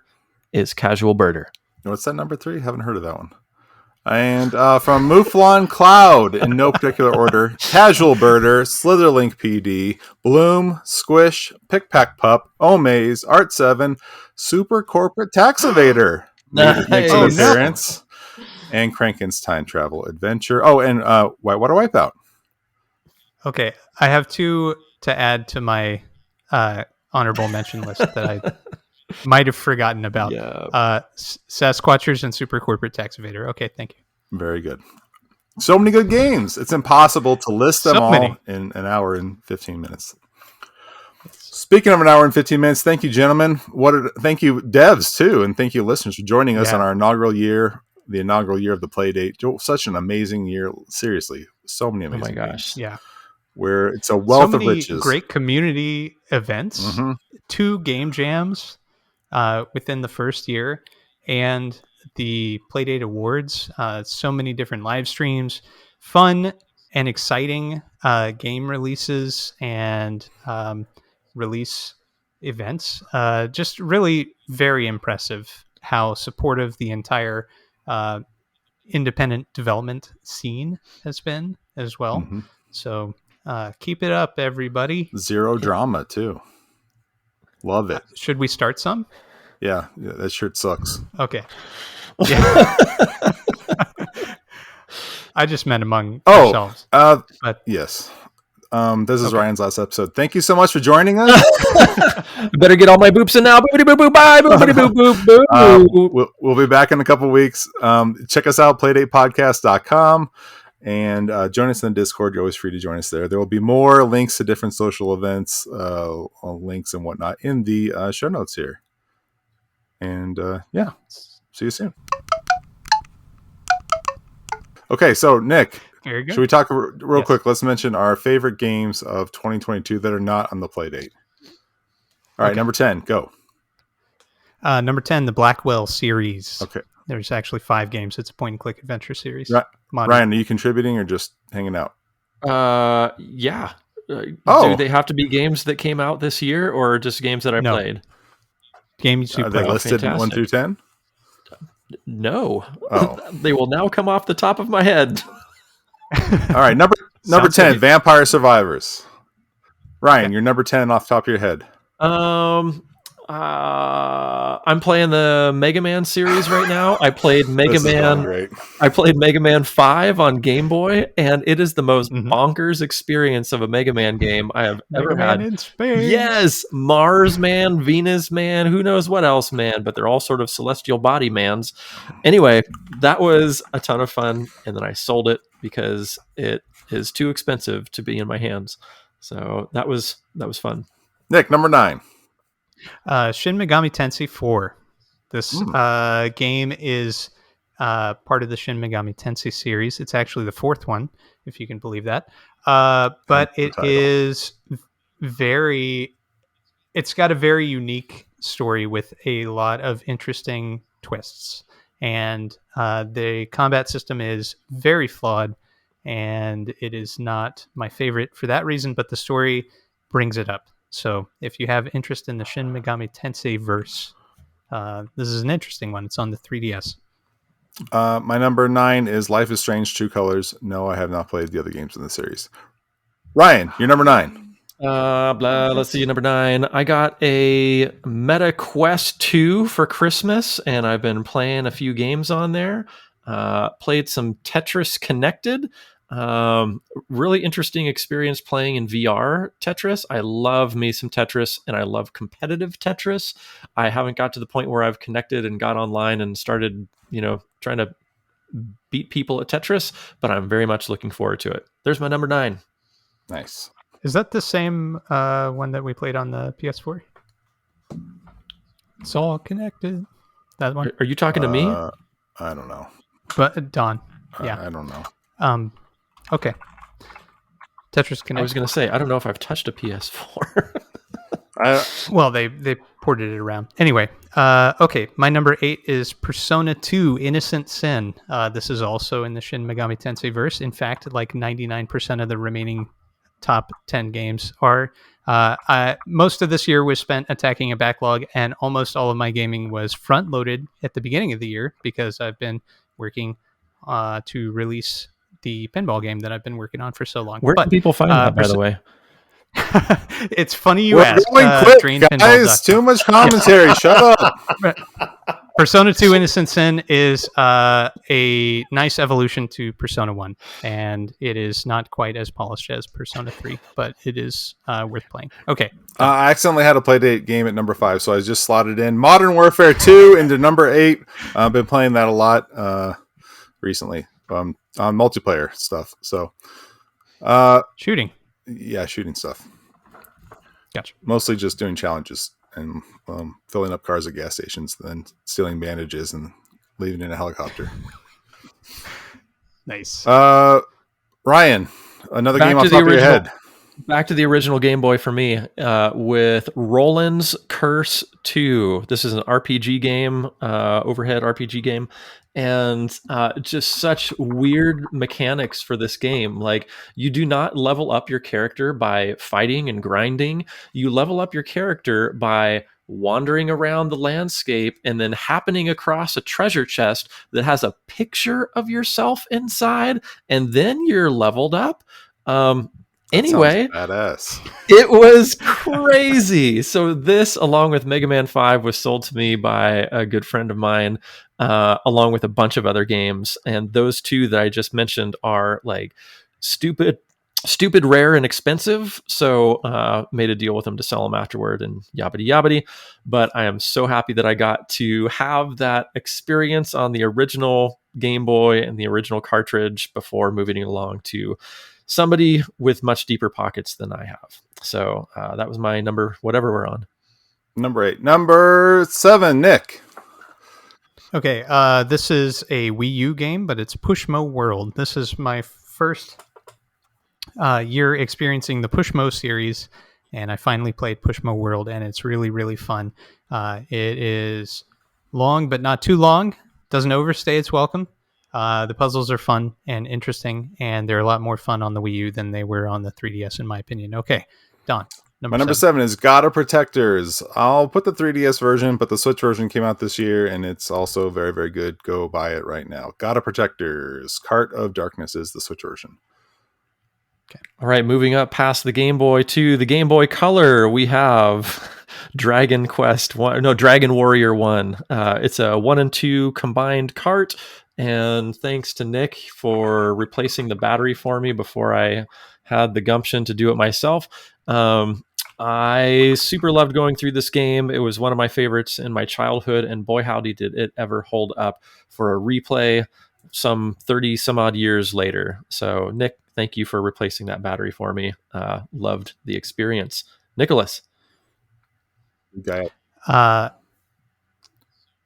[SPEAKER 3] is Casual Birder.
[SPEAKER 1] What's that number 3? Haven't heard of that one. And from Mouflon Cloud, in no particular order: Casual Birder, Slitherlink PD, Bloom, Squish, Pick Pack Pup, Omaze, Art 7, Super Corporate Tax Evader makes an appearance, and Kranken's Time Travel Adventure. Oh, and Whitewater Wipeout.
[SPEAKER 2] Okay, I have 2 to add to my honorable mention list that I might have forgotten about. Sasquatchers and Super Corporate Tax Evader. Okay, thank you.
[SPEAKER 1] Very good. So many good games. It's impossible to list them all in an hour and 15 minutes. Speaking of an hour and 15 minutes, thank you, gentlemen. Thank you, devs, too, and thank you, listeners, for joining us on our inaugural year, the inaugural year of the Playdate. Such an amazing year. Seriously, so many amazing games.
[SPEAKER 2] Yeah.
[SPEAKER 1] Where it's a wealth of riches.
[SPEAKER 2] Great community events, 2 game jams within the first year, and the Playdate Awards. So many different live streams, fun and exciting game releases and release events. Just really very impressive how supportive the entire independent development scene has been as well. So keep it up, everybody.
[SPEAKER 1] Zero drama, too. Love it.
[SPEAKER 2] Should we start some?
[SPEAKER 1] Yeah, that shirt sucks.
[SPEAKER 2] Okay. Yeah. I just meant among ourselves.
[SPEAKER 1] But yes. This is Ryan's last episode. Thank you so much for joining us.
[SPEAKER 3] I better get all my boops in now. Boopity boop boop. Bye. Boopity boop boop boop.
[SPEAKER 1] We'll be back in a couple weeks. Check us out, playdatepodcast.com. And join us in the Discord. You're always free to join us there. There will be more links to different social events, links and whatnot in the show notes here. And See you soon. Okay, so Nick,
[SPEAKER 2] Very good.
[SPEAKER 1] should we talk real quick? Let's mention our favorite games of 2022 that are not on the Playdate. All right, number 10, go.
[SPEAKER 2] Number 10, the Blackwell series.
[SPEAKER 1] Okay.
[SPEAKER 2] There's actually 5 games. It's a point-and-click adventure series.
[SPEAKER 1] Ryan, are you contributing or just hanging out?
[SPEAKER 3] Yeah. Do they have to be games that came out this year or just games that I played?
[SPEAKER 2] Games you
[SPEAKER 1] played.
[SPEAKER 2] Are
[SPEAKER 1] they listed 1 through 10?
[SPEAKER 3] No. Oh. They will now come off the top of my head.
[SPEAKER 1] All right, number 10, Vampire Survivors. Ryan, you're number 10 off the top of your head.
[SPEAKER 3] I'm playing the Mega Man series right now. I played Mega Man 5 on Game Boy, and it is the most bonkers experience of a Mega Man game I have ever had.
[SPEAKER 2] In space.
[SPEAKER 3] Yes, Mars Man, Venus Man, who knows what else, man, but they're all sort of celestial body mans. Anyway, that was a ton of fun, and then I sold it because it is too expensive to be in my hands. So that was fun.
[SPEAKER 1] Nick, number 9.
[SPEAKER 2] Shin Megami Tensei 4. This game is part of the Shin Megami Tensei series. It's actually the 4th one, if you can believe that. But it is it's got a very unique story with a lot of interesting twists. And the combat system is very flawed, and it is not my favorite for that reason, but the story brings it up. So if you have interest in the Shin Megami Tensei verse, this is an interesting one. It's on the 3DS.
[SPEAKER 1] My number 9 is Life is Strange: True Colors. No, I have not played the other games in the series. Ryan, you're number 9.
[SPEAKER 3] Let's see, number 9. I got a Meta Quest 2 for Christmas, and I've been playing a few games on there. Played some Tetris Connected. Really interesting experience playing in VR Tetris. I love me some Tetris, and I love competitive Tetris. I haven't got to the point where I've connected and got online and started, trying to beat people at Tetris, but I'm very much looking forward to it. There's my number 9.
[SPEAKER 1] Nice.
[SPEAKER 2] Is that the same one that we played on the PS4? It's all connected. That one?
[SPEAKER 3] Are you talking to me?
[SPEAKER 1] I don't know.
[SPEAKER 2] But Don. Yeah.
[SPEAKER 1] I don't know.
[SPEAKER 2] Okay. Tetris Connect.
[SPEAKER 3] I was going to say, I don't know if I've touched a PS4.
[SPEAKER 2] Well, they ported it around. Anyway, okay. My number 8 is Persona 2 Innocent Sin. This is also in the Shin Megami Tensei verse. In fact, like 99% of the remaining top 10 games are. Most of this year was spent attacking a backlog, and almost all of my gaming was front-loaded at the beginning of the year because I've been working to release the pinball game that I've been working on for so long.
[SPEAKER 3] Where can people find that, by the way?
[SPEAKER 2] It's funny you ask.
[SPEAKER 1] We're going quick, guys. Too much commentary. Shut up.
[SPEAKER 2] Persona 2 Innocent Sin is a nice evolution to Persona 1, and it is not quite as polished as Persona 3, but it is worth playing. Okay.
[SPEAKER 1] I accidentally had a Playdate game at number 5, so I just slotted in Modern Warfare 2 into number 8. I've been playing that a lot recently on multiplayer stuff. So,
[SPEAKER 2] shooting.
[SPEAKER 1] Yeah, shooting stuff.
[SPEAKER 2] Gotcha.
[SPEAKER 1] Mostly just doing challenges and filling up cars at gas stations, then stealing bandages and leaving in a helicopter.
[SPEAKER 2] Nice.
[SPEAKER 1] Ryan, another game off the top of your head.
[SPEAKER 3] Back to the original Game Boy for me with Roland's Curse 2. This is an RPG game, overhead RPG game. And just such weird mechanics for this game. Like, you do not level up your character by fighting and grinding. You level up your character by wandering around the landscape and then happening across a treasure chest that has a picture of yourself inside, and then you're leveled up. Anyway,
[SPEAKER 1] badass.
[SPEAKER 3] It was crazy. So this, along with Mega Man 5, was sold to me by a good friend of mine, along with a bunch of other games. And those two that I just mentioned are like stupid rare and expensive. So made a deal with them to sell them afterward and yabbity yabbity. But I am so happy that I got to have that experience on the original Game Boy and the original cartridge before moving along to somebody with much deeper pockets than I have. So that was my number, whatever we're on.
[SPEAKER 1] Number 8. Number 7, Nick.
[SPEAKER 2] Okay, this is a Wii U game, but it's Pushmo World. This is my first year experiencing the Pushmo series, and I finally played Pushmo World, and it's really, really fun. It is long, but not too long. Doesn't overstay its welcome. The puzzles are fun and interesting, and they're a lot more fun on the Wii U than they were on the 3DS, in my opinion. Okay, Don.
[SPEAKER 1] My number 7 is God of Protectors. I'll put the 3DS version, but the Switch version came out this year, and it's also very, very good. Go buy it right now. God of Protectors. Cart of Darkness is the Switch version.
[SPEAKER 3] Okay. All right, moving up past the Game Boy to the Game Boy Color, we have Dragon Warrior 1. It's a 1 and 2 combined cart, and thanks to Nick for replacing the battery for me before I had the gumption to do it myself. I super loved going through this game. It was one of my favorites in my childhood, and boy, howdy did it ever hold up for a replay some 30 some odd years later. So, Nick, thank you for replacing that battery for me. Loved the experience. Nicholas.
[SPEAKER 1] Okay.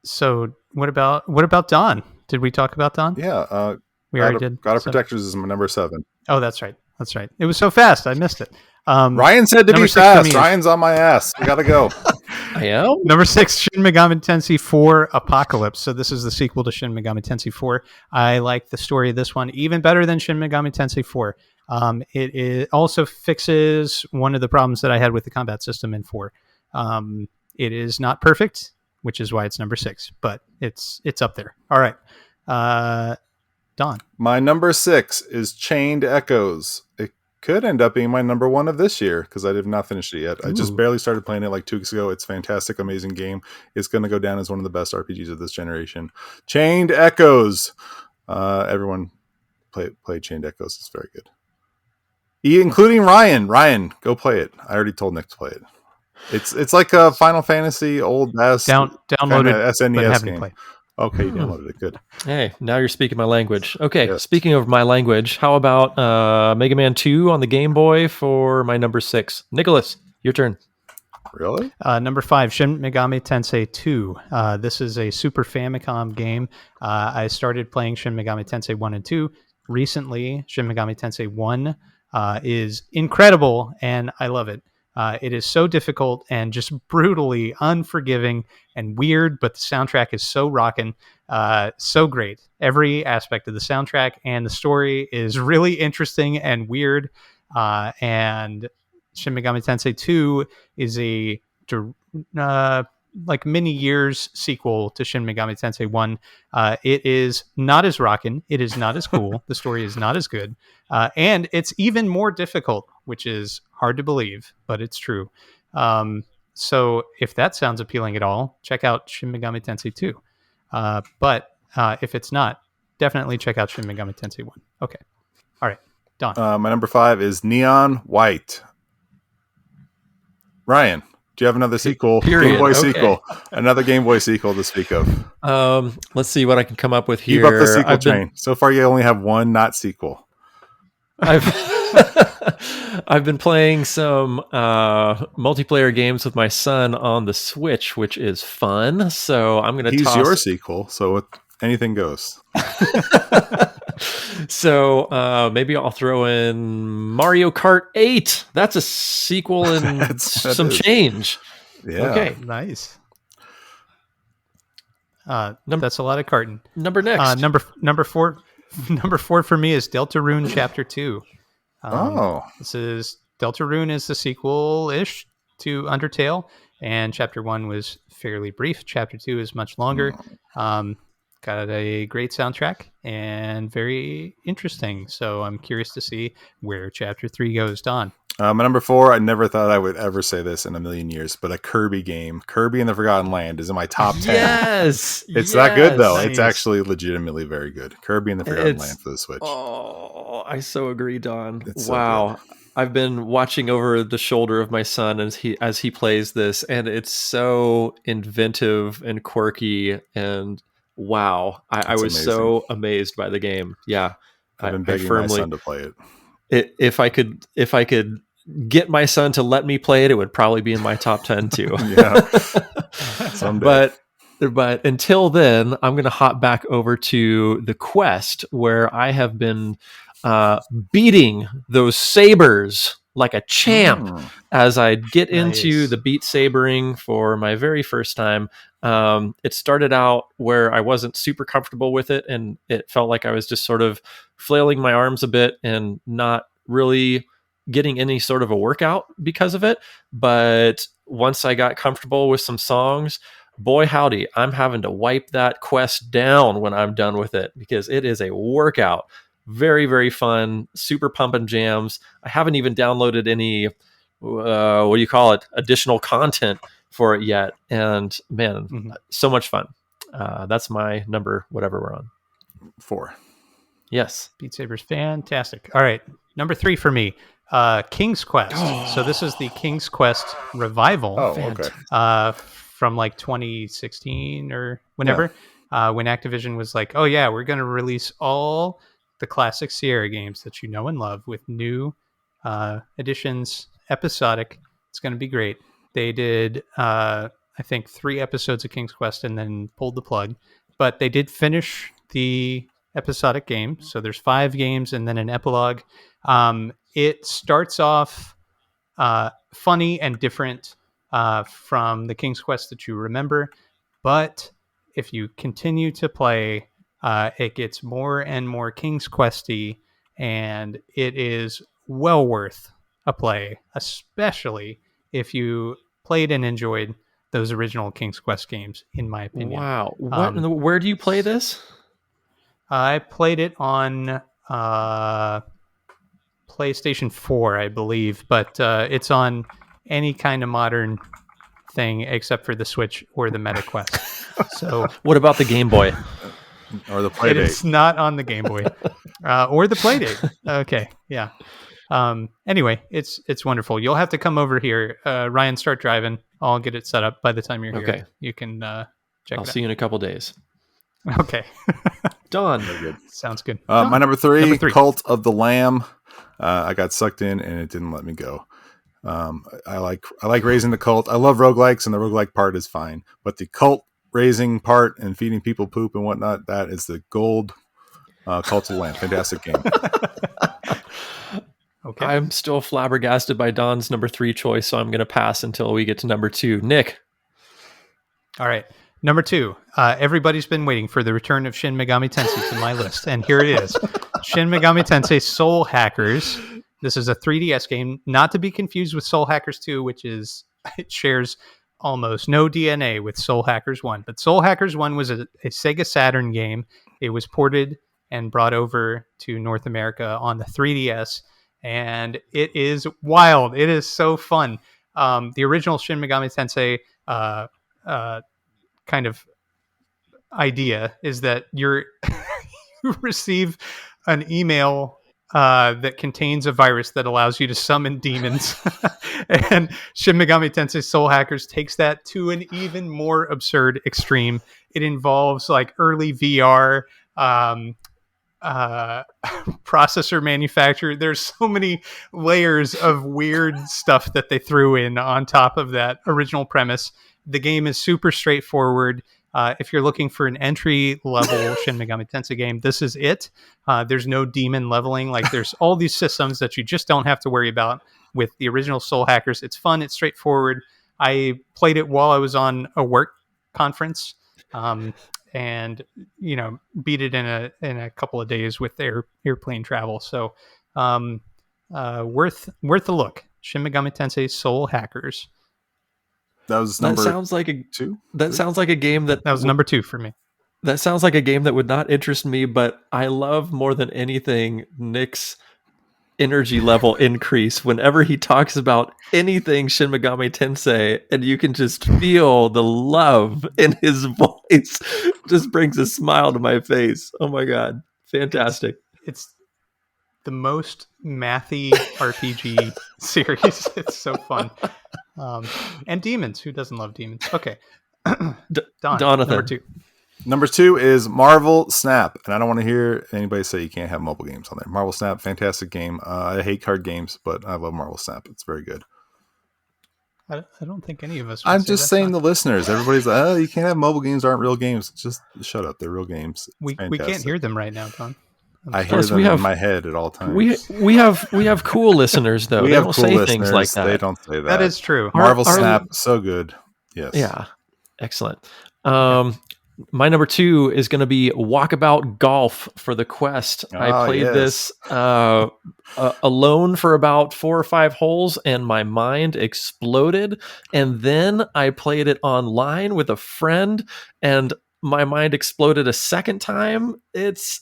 [SPEAKER 2] So what about Don? Did we talk about Don?
[SPEAKER 1] Yeah.
[SPEAKER 2] We already did.
[SPEAKER 1] God of Protectors is my number 7.
[SPEAKER 2] Oh, that's right. It was so fast. I missed it.
[SPEAKER 1] Ryan said to be fast. Ryan's on my ass. I gotta go.
[SPEAKER 3] I am.
[SPEAKER 2] Number 6, Shin Megami Tensei 4 Apocalypse. So this is the sequel to Shin Megami Tensei 4. I like the story of this one even better than Shin Megami Tensei 4. It also fixes one of the problems that I had with the combat system in 4. It is not perfect, which is why it's number 6, but it's up there. All right. Don.
[SPEAKER 1] My number 6 is Chained Echoes. It could end up being my number 1 of this year because I have not finished it yet. Ooh. I just barely started playing it like 2 weeks ago. It's fantastic, amazing game. It's going to go down as one of the best RPGs of this generation. Chained Echoes. Everyone play Chained Echoes. It's very good. Including Ryan. Ryan, go play it. I already told Nick to play it. It's like a Final Fantasy old ass
[SPEAKER 2] downloaded
[SPEAKER 1] SNES game.
[SPEAKER 2] Played.
[SPEAKER 1] Okay, you downloaded it. Good.
[SPEAKER 3] Hey, now you're speaking my language. Okay, yes. Speaking of my language, how about Mega Man 2 on the Game Boy for my number 6? Nicholas, your turn.
[SPEAKER 1] Really?
[SPEAKER 2] Number 5, Shin Megami Tensei 2. This is a Super Famicom game. I started playing Shin Megami Tensei 1 and 2 recently. Shin Megami Tensei 1 is incredible, and I love it. It is so difficult and just brutally unforgiving and weird, but the soundtrack is so rockin', so great. Every aspect of the soundtrack and the story is really interesting and weird. And Shin Megami Tensei 2 is a like many years sequel to Shin Megami Tensei 1. It is not as rockin'. It is not as cool. The story is not as good. And it's even more difficult, which is hard to believe, but it's true. So if that sounds appealing at all, check out Shin Megami Tensei 2. But if it's not, definitely check out Shin Megami Tensei 1. Okay. All right. Don.
[SPEAKER 1] My number 5 is Neon White. Ryan, do you have another sequel?
[SPEAKER 3] Period.
[SPEAKER 1] Game Boy sequel. Another Game Boy sequel to speak of.
[SPEAKER 3] Let's see what I can come up with here.
[SPEAKER 1] Keep up the sequel train. So far, you only have one not sequel.
[SPEAKER 3] I've been playing some multiplayer games with my son on the Switch, which is fun. So I'm going to
[SPEAKER 1] He's your sequel, so anything goes.
[SPEAKER 3] So maybe I'll throw in Mario Kart 8. That's a sequel and some change.
[SPEAKER 1] Yeah.
[SPEAKER 3] Okay.
[SPEAKER 2] Nice. That's a lot of karting.
[SPEAKER 3] Number next.
[SPEAKER 2] Number four. Number 4 for me is Deltarune Chapter 2. This is Deltarune is the sequel-ish to Undertale, and Chapter 1 was fairly brief. Chapter 2 is much longer. Got a great soundtrack and very interesting. So I'm curious to see where Chapter 3 goes. Don.
[SPEAKER 1] My number 4, I never thought I would ever say this in a million years, but a Kirby game. Kirby and the Forgotten Land is in my top 10.
[SPEAKER 3] Yes!
[SPEAKER 1] It's not good, though. Nice. It's actually legitimately very good. Kirby and the Forgotten Land for the Switch.
[SPEAKER 3] Oh, I so agree, Don.
[SPEAKER 1] It's
[SPEAKER 3] wow.
[SPEAKER 1] So
[SPEAKER 3] I've been watching over the shoulder of my son as he plays this, and it's so inventive and quirky, and wow. I was amazing. So amazed by the game. Yeah.
[SPEAKER 1] I've been begging my son to play
[SPEAKER 3] it. If I could get my son to let me play it, it would probably be in my top 10 too.
[SPEAKER 1] Yeah. Someday.
[SPEAKER 3] But But until then, I'm going to hop back over to the Quest, where I have been beating those sabers like a champ as I get into the beat sabering for my very first time. It started out where I wasn't super comfortable with it, and it felt like I was just sort of flailing my arms a bit and not really getting any sort of a workout because of it. But once I got comfortable with some songs, boy howdy, I'm having to wipe that Quest down when I'm done with it, because it is a workout. Very, very fun, super pumping jams. I haven't even downloaded any, what do you call it, additional content for it yet. And man, so much fun. That's my number, whatever we're on.
[SPEAKER 1] 4.
[SPEAKER 2] Yes. Beat Saber's fantastic. All right. Number 3 for me, King's Quest. So this is the King's Quest revival.
[SPEAKER 1] Okay.
[SPEAKER 2] From like 2016 or whenever, when Activision was like, oh yeah, we're going to release all the classic Sierra games that you know and love with new additions, episodic. It's going to be great. They did, I think, 3 episodes of King's Quest and then pulled the plug. But they did finish the episodic game. So there's 5 games and then an epilogue. It starts off funny and different from the King's Quest that you remember. But if you continue to play, it gets more and more King's Questy, and it is well worth a play, especially if you played and enjoyed those original King's Quest games, in my opinion.
[SPEAKER 3] Wow. Where do you play this?
[SPEAKER 2] I played it on PlayStation 4, I believe, but it's on any kind of modern thing except for the Switch or the MetaQuest. So,
[SPEAKER 3] what about the Game Boy
[SPEAKER 1] or the Playdate?
[SPEAKER 2] It's not on the Game Boy or the Playdate. Okay, yeah. Anyway, it's wonderful. You'll have to come over here, Ryan. Start driving. I'll get it set up. By the time you're here, you can check.
[SPEAKER 3] I'll see you in a couple days.
[SPEAKER 2] Okay.
[SPEAKER 3] Done.
[SPEAKER 1] Very good.
[SPEAKER 2] Sounds good.
[SPEAKER 1] My number three, Cult of the Lamb. I got sucked in and it didn't let me go. I like raising the cult. I love roguelikes, and the roguelike part is fine. But the cult raising part and feeding people poop and whatnot, that is the gold. Cult of the Lamb. Fantastic game.
[SPEAKER 3] Okay. I'm still flabbergasted by Don's number 3 choice, so I'm going to pass until we get to number 2. Nick.
[SPEAKER 2] All right. Number 2. Everybody's been waiting for the return of Shin Megami Tensei to my list, and here it is. Shin Megami Tensei Soul Hackers. This is a 3DS game, not to be confused with Soul Hackers 2, which is, it shares almost no DNA with Soul Hackers 1. But Soul Hackers 1 was a Sega Saturn game. It was ported and brought over to North America on the 3DS, and it is wild. It is so fun. The original Shin Megami Tensei kind of idea is that you receive an email that contains a virus that allows you to summon demons. And Shin Megami Tensei Soul Hackers takes that to an even more absurd extreme. It involves like early VR, processor manufacturer. There's so many layers of weird stuff that they threw in on top of that original premise. The game is super straightforward. If you're looking for an entry-level Shin Megami Tensei game, this is it. There's no demon leveling. Like, there's all these systems that you just don't have to worry about with the original Soul Hackers. It's fun. It's straightforward. I played it while I was on a work conference, and beat it in a couple of days with airplane travel. So worth a look. Shin Megami Tensei Soul Hackers.
[SPEAKER 1] That was number
[SPEAKER 3] 2. That sounds like a game that
[SPEAKER 2] was number 2 for me.
[SPEAKER 3] That sounds like a game that would not interest me, but I love more than anything Nick's energy level increase whenever he talks about anything Shin Megami Tensei, and you can just feel the love in his voice. Just brings a smile to my face. Oh my god, fantastic!
[SPEAKER 2] It's the most mathy RPG series. It's so fun. And demons. Who doesn't love demons? Okay.
[SPEAKER 3] Donathan.
[SPEAKER 1] Number 2 is Marvel Snap, and I don't want to hear anybody say you can't have mobile games on there. Marvel Snap, fantastic game. I hate card games, but I love Marvel Snap. It's very good.
[SPEAKER 2] I don't think any of us would
[SPEAKER 1] I'm
[SPEAKER 2] say
[SPEAKER 1] just
[SPEAKER 2] that's
[SPEAKER 1] saying
[SPEAKER 2] not.
[SPEAKER 1] the listeners. Everybody's like, oh, you can't have mobile games aren't real games. Just shut up. They're real games. It's
[SPEAKER 2] We
[SPEAKER 1] fantastic.
[SPEAKER 2] can't hear them right now, Don.
[SPEAKER 1] I hear them in my head at all times.
[SPEAKER 3] We have cool listeners though.
[SPEAKER 1] We
[SPEAKER 3] they
[SPEAKER 1] have
[SPEAKER 3] don't
[SPEAKER 1] cool
[SPEAKER 3] say
[SPEAKER 1] listeners.
[SPEAKER 3] things like that.
[SPEAKER 1] They don't say that.
[SPEAKER 2] That is true.
[SPEAKER 1] Marvel Snap, so good. Yes.
[SPEAKER 3] Yeah. Excellent. My number 2 is going to be Walkabout Golf for the Quest. I played this alone for about 4 or 5 holes, and my mind exploded. And then I played it online with a friend, and my mind exploded a second time. It's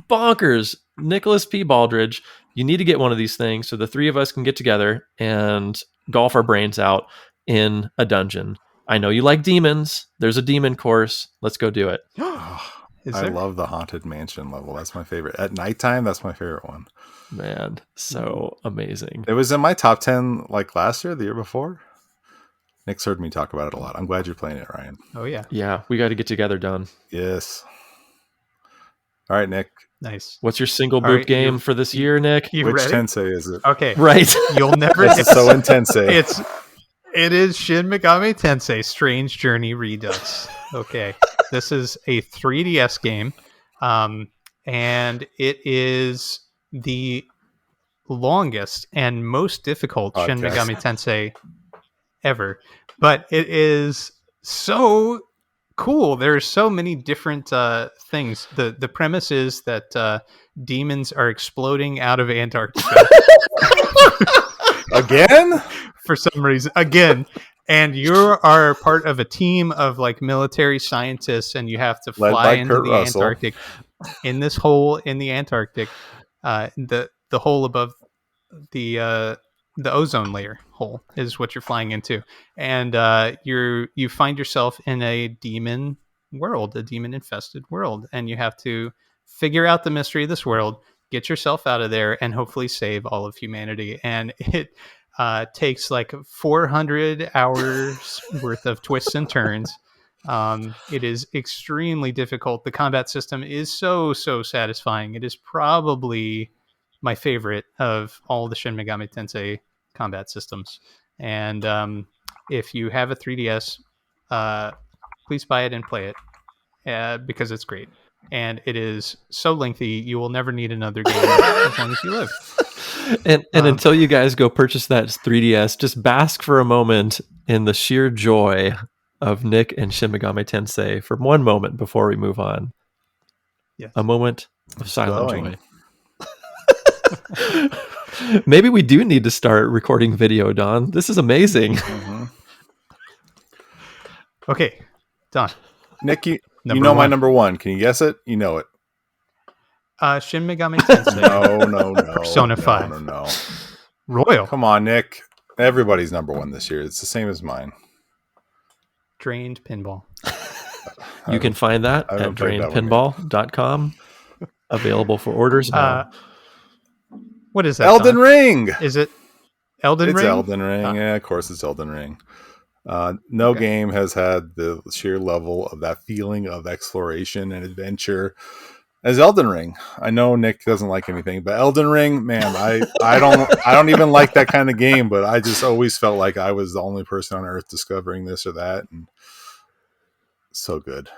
[SPEAKER 3] bonkers. Nicholas P. Baldridge, you need to get one of these things so the 3 of us can get together and golf our brains out in a dungeon. I know you like demons. There's a demon course. Let's go do it.
[SPEAKER 1] I love the Haunted Mansion level. That's my favorite. At nighttime, that's my favorite one.
[SPEAKER 3] Man, so amazing.
[SPEAKER 1] It was in my top 10 like last year, the year before. Nick's heard me talk about it a lot. I'm glad you're playing it, Ryan.
[SPEAKER 2] Oh, yeah.
[SPEAKER 3] Yeah, we got to get together, Don.
[SPEAKER 1] Yes. All right, Nick.
[SPEAKER 2] Nice.
[SPEAKER 3] What's your single boot game for this year, Nick?
[SPEAKER 2] You
[SPEAKER 1] Which
[SPEAKER 2] ready?
[SPEAKER 1] Tensei is it?
[SPEAKER 2] Okay.
[SPEAKER 3] Right.
[SPEAKER 2] You'll never.
[SPEAKER 1] This is so intense.
[SPEAKER 2] It is Shin Megami Tensei Strange Journey Redux. Okay. This is a 3DS game. And it is the longest and most difficult Shin Megami Tensei ever. But it is so cool. There's so many different things. The premise is that demons are exploding out of Antarctica.
[SPEAKER 1] Again?
[SPEAKER 2] For some reason. Again. And you are part of a team of like military scientists, and you have to fly into the Antarctic. In this hole in the Antarctic, the hole above the ozone layer hole is what you're flying into, and you find yourself in a demon world, a demon infested world, and you have to figure out the mystery of this world, get yourself out of there, and hopefully save all of humanity. And it takes like 400 hours worth of twists and turns. It is extremely difficult. The combat system is so satisfying. It is probably my favorite of all the Shin Megami Tensei combat systems. And if you have a 3DS, please buy it and play it because it's great. And it is so lengthy, you will never need another game as long as you live.
[SPEAKER 3] And until you guys go purchase that 3DS, just bask for a moment in the sheer joy of Nick and Shin Megami Tensei for one moment before we move on.
[SPEAKER 2] Yes.
[SPEAKER 3] A moment of silent joy. Maybe we do need to start recording video, Don. This is amazing.
[SPEAKER 1] Mm-hmm.
[SPEAKER 2] Okay, Don.
[SPEAKER 1] Nick, you know my number 1. Can you guess it? You know it.
[SPEAKER 2] Shin Megami Tensei.
[SPEAKER 1] No.
[SPEAKER 2] Persona 5.
[SPEAKER 1] No.
[SPEAKER 2] Royal.
[SPEAKER 1] Come on, Nick. Everybody's number 1 this year. It's the same as mine.
[SPEAKER 2] Drained Pinball.
[SPEAKER 3] You can find that at drainedpinball.com. Available for orders now.
[SPEAKER 2] What is that?
[SPEAKER 1] Elden Ring.
[SPEAKER 2] Is it Elden Ring?
[SPEAKER 1] It's Elden Ring. Yeah, of course it's Elden Ring. No game has had the sheer level of that feeling of exploration and adventure as Elden Ring. I know Nick doesn't like anything, but Elden Ring, man, I don't even like that kind of game, but I just always felt like I was the only person on earth discovering this or that, and so good.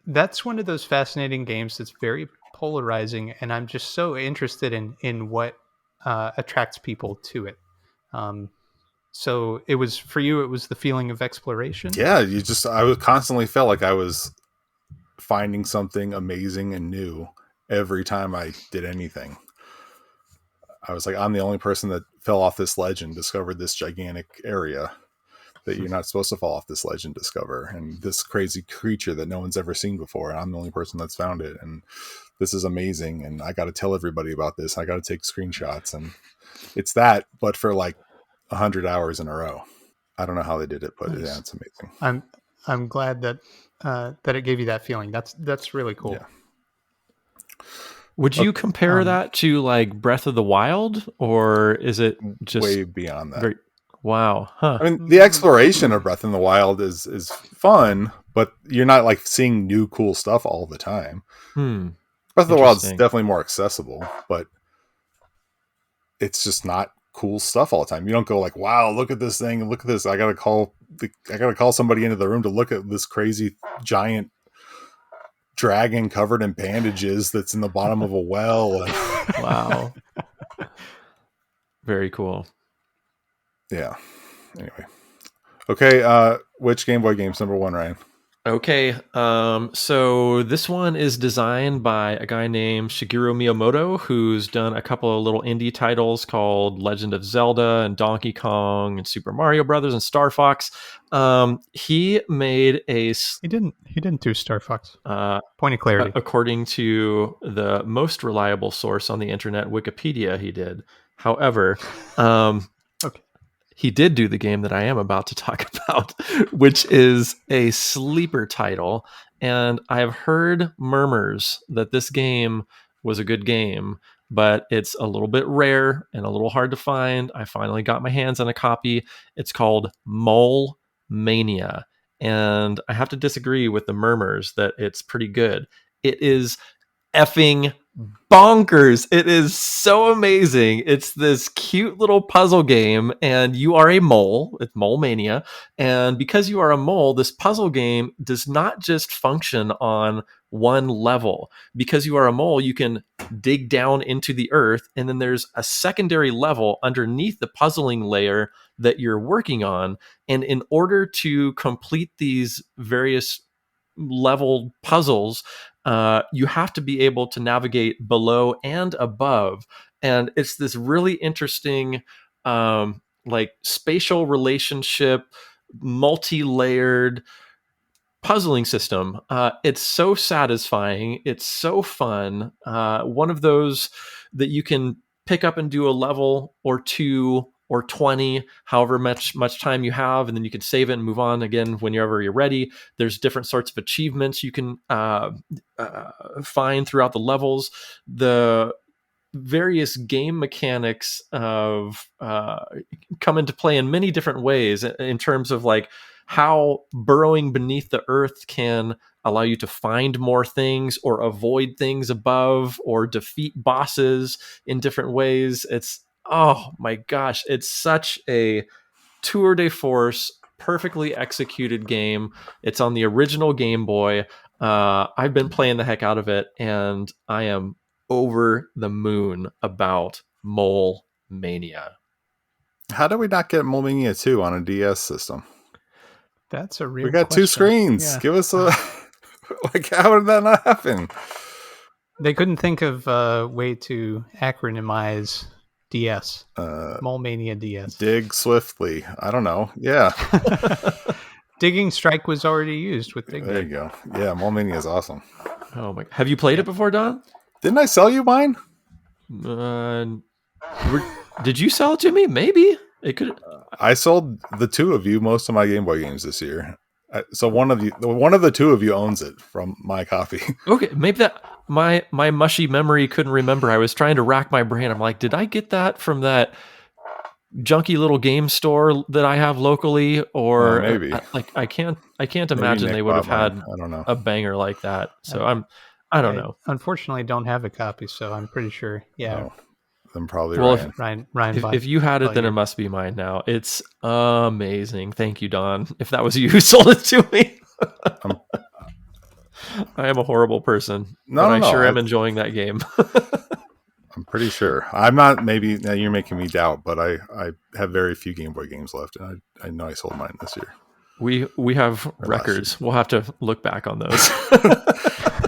[SPEAKER 2] That's one of those fascinating games that's very polarizing, and I'm just so interested in what attracts people to it. So it was for you. It was the feeling of exploration.
[SPEAKER 1] Yeah, I would constantly felt like I was finding something amazing and new every time I did anything. I was like, I'm the only person that fell off this ledge and discovered this gigantic area that you're not supposed to fall off this ledge and discover, and this crazy creature that no one's ever seen before, and I'm the only person that's found it, and this is amazing, and I got to tell everybody about this. I got to take screenshots, and it's that, but for like 100 hours in a row. I don't know how they did it, but yeah, it's amazing.
[SPEAKER 2] I'm glad that it gave you that feeling. That's really cool.
[SPEAKER 1] Yeah.
[SPEAKER 3] Would you compare that to like Breath of the Wild, or is it just
[SPEAKER 1] way beyond that?
[SPEAKER 3] Wow. Huh.
[SPEAKER 1] I mean, the exploration of Breath in the Wild is fun, but you're not like seeing new cool stuff all the time. Breath of the Wild is definitely more accessible, but it's just not cool stuff all the time. You don't go like, wow, look at this thing and look at this. I gotta call somebody into the room to look at this crazy giant dragon covered in bandages that's in the bottom of a well.
[SPEAKER 3] Wow. Very cool.
[SPEAKER 1] Yeah. Anyway. Okay, which Game Boy game's number one, Ryan?
[SPEAKER 3] Okay, so this one is designed by a guy named Shigeru Miyamoto, who's done a couple of little indie titles called Legend of Zelda and Donkey Kong and Super Mario Brothers and Star Fox. He made a...
[SPEAKER 2] He didn't do Star Fox. Point of clarity.
[SPEAKER 3] According to the most reliable source on the internet, Wikipedia, he did. However...
[SPEAKER 2] Okay.
[SPEAKER 3] He did do the game that I am about to talk about, which is a sleeper title. And I've heard murmurs that this game was a good game, but it's a little bit rare and a little hard to find. I finally got my hands on a copy. It's called Mole Mania. And I have to disagree with the murmurs that it's pretty good. It is effing bonkers. It is so amazing. It's this cute little puzzle game, and you are a mole. It's Mole Mania. And because you are a mole, this puzzle game does not just function on one level. Because you are a mole, you can dig down into the earth, and then there's a secondary level underneath the puzzling layer that you're working on. And in order to complete these various level puzzles, you have to be able to navigate below and above. And it's this really interesting, like spatial relationship, multi-layered puzzling system. It's so satisfying. It's so fun. One of those that you can pick up and do a level or two or 20, however much time you have, and then you can save it and move on again whenever you're ready. There's different sorts of achievements you can find throughout the levels. The various game mechanics of come into play in many different ways in terms of like how burrowing beneath the earth can allow you to find more things or avoid things above or defeat bosses in different ways. It's, oh my gosh, it's such a tour de force, perfectly executed game. It's on the original Game Boy. I've been playing the heck out of it, and I am over the moon about Mole Mania.
[SPEAKER 1] How do we not get Mole Mania 2 on a DS system?
[SPEAKER 2] That's a real
[SPEAKER 1] We got
[SPEAKER 2] question.
[SPEAKER 1] 2 screens.
[SPEAKER 2] Yeah.
[SPEAKER 1] Give us a... like, how did that not happen?
[SPEAKER 2] They couldn't think of a way to acronymize DS. Mole Mania DS.
[SPEAKER 1] Dig swiftly. I don't know. Yeah.
[SPEAKER 2] Digging Strike was already used with Dig.
[SPEAKER 1] There you go. Yeah, Mole Mania is awesome.
[SPEAKER 3] Oh my! Have you played it before, Don?
[SPEAKER 1] Didn't I sell you mine?
[SPEAKER 3] Did you sell it to me? Maybe it could.
[SPEAKER 1] I sold the 2 of you most of my Game Boy games this year. So one of the 2 of you owns it from my copy.
[SPEAKER 3] Okay, maybe that my mushy memory couldn't remember. I was trying to rack my brain. I'm like, did I get that from that junky little game store that I have locally, or
[SPEAKER 1] maybe?
[SPEAKER 3] I can't imagine they would have had
[SPEAKER 1] I don't know.
[SPEAKER 3] a banger like that. So I don't know.
[SPEAKER 2] Unfortunately, don't have a copy, so I'm pretty sure. Yeah.
[SPEAKER 1] Oh, then probably
[SPEAKER 2] Ryan.
[SPEAKER 3] If you had it, then it must be mine now. It's amazing. Thank you, Don. If that was you who sold it to me. I am a horrible person. I sure am enjoying that game.
[SPEAKER 1] I'm pretty sure. I'm not. Maybe now you're making me doubt, but I have very few Game Boy games left, and I know I sold mine this year.
[SPEAKER 3] We have records. We'll have to look back on those.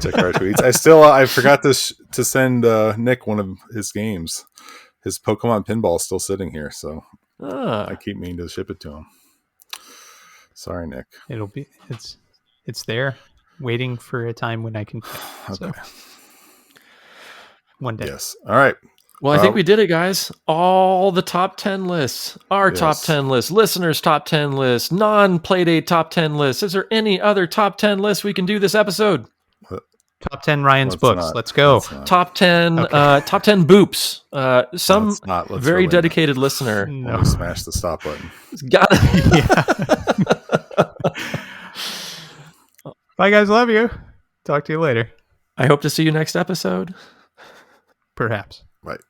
[SPEAKER 1] Check our tweets. I forgot to send Nick one of his games. His Pokemon Pinball is still sitting here, so I keep meaning to ship it to him. Sorry, Nick.
[SPEAKER 2] It's there, waiting for a time when I can play. So.
[SPEAKER 1] Okay.
[SPEAKER 2] One day.
[SPEAKER 1] Yes. All right.
[SPEAKER 3] Well, I think we did it, guys. All the top 10 lists, our top 10 lists, listeners' top 10 lists, non-Playdate top 10 lists. Is there any other top 10 lists we can do this episode?
[SPEAKER 2] Top 10 Ryan's books. Let's go.
[SPEAKER 3] Top 10 top 10 boops. Some very dedicated listener.
[SPEAKER 1] No. Smash the stop button.
[SPEAKER 3] Got it.
[SPEAKER 2] Bye, guys. Love you. Talk to you later.
[SPEAKER 3] I hope to see you next episode.
[SPEAKER 2] Perhaps.
[SPEAKER 1] Right.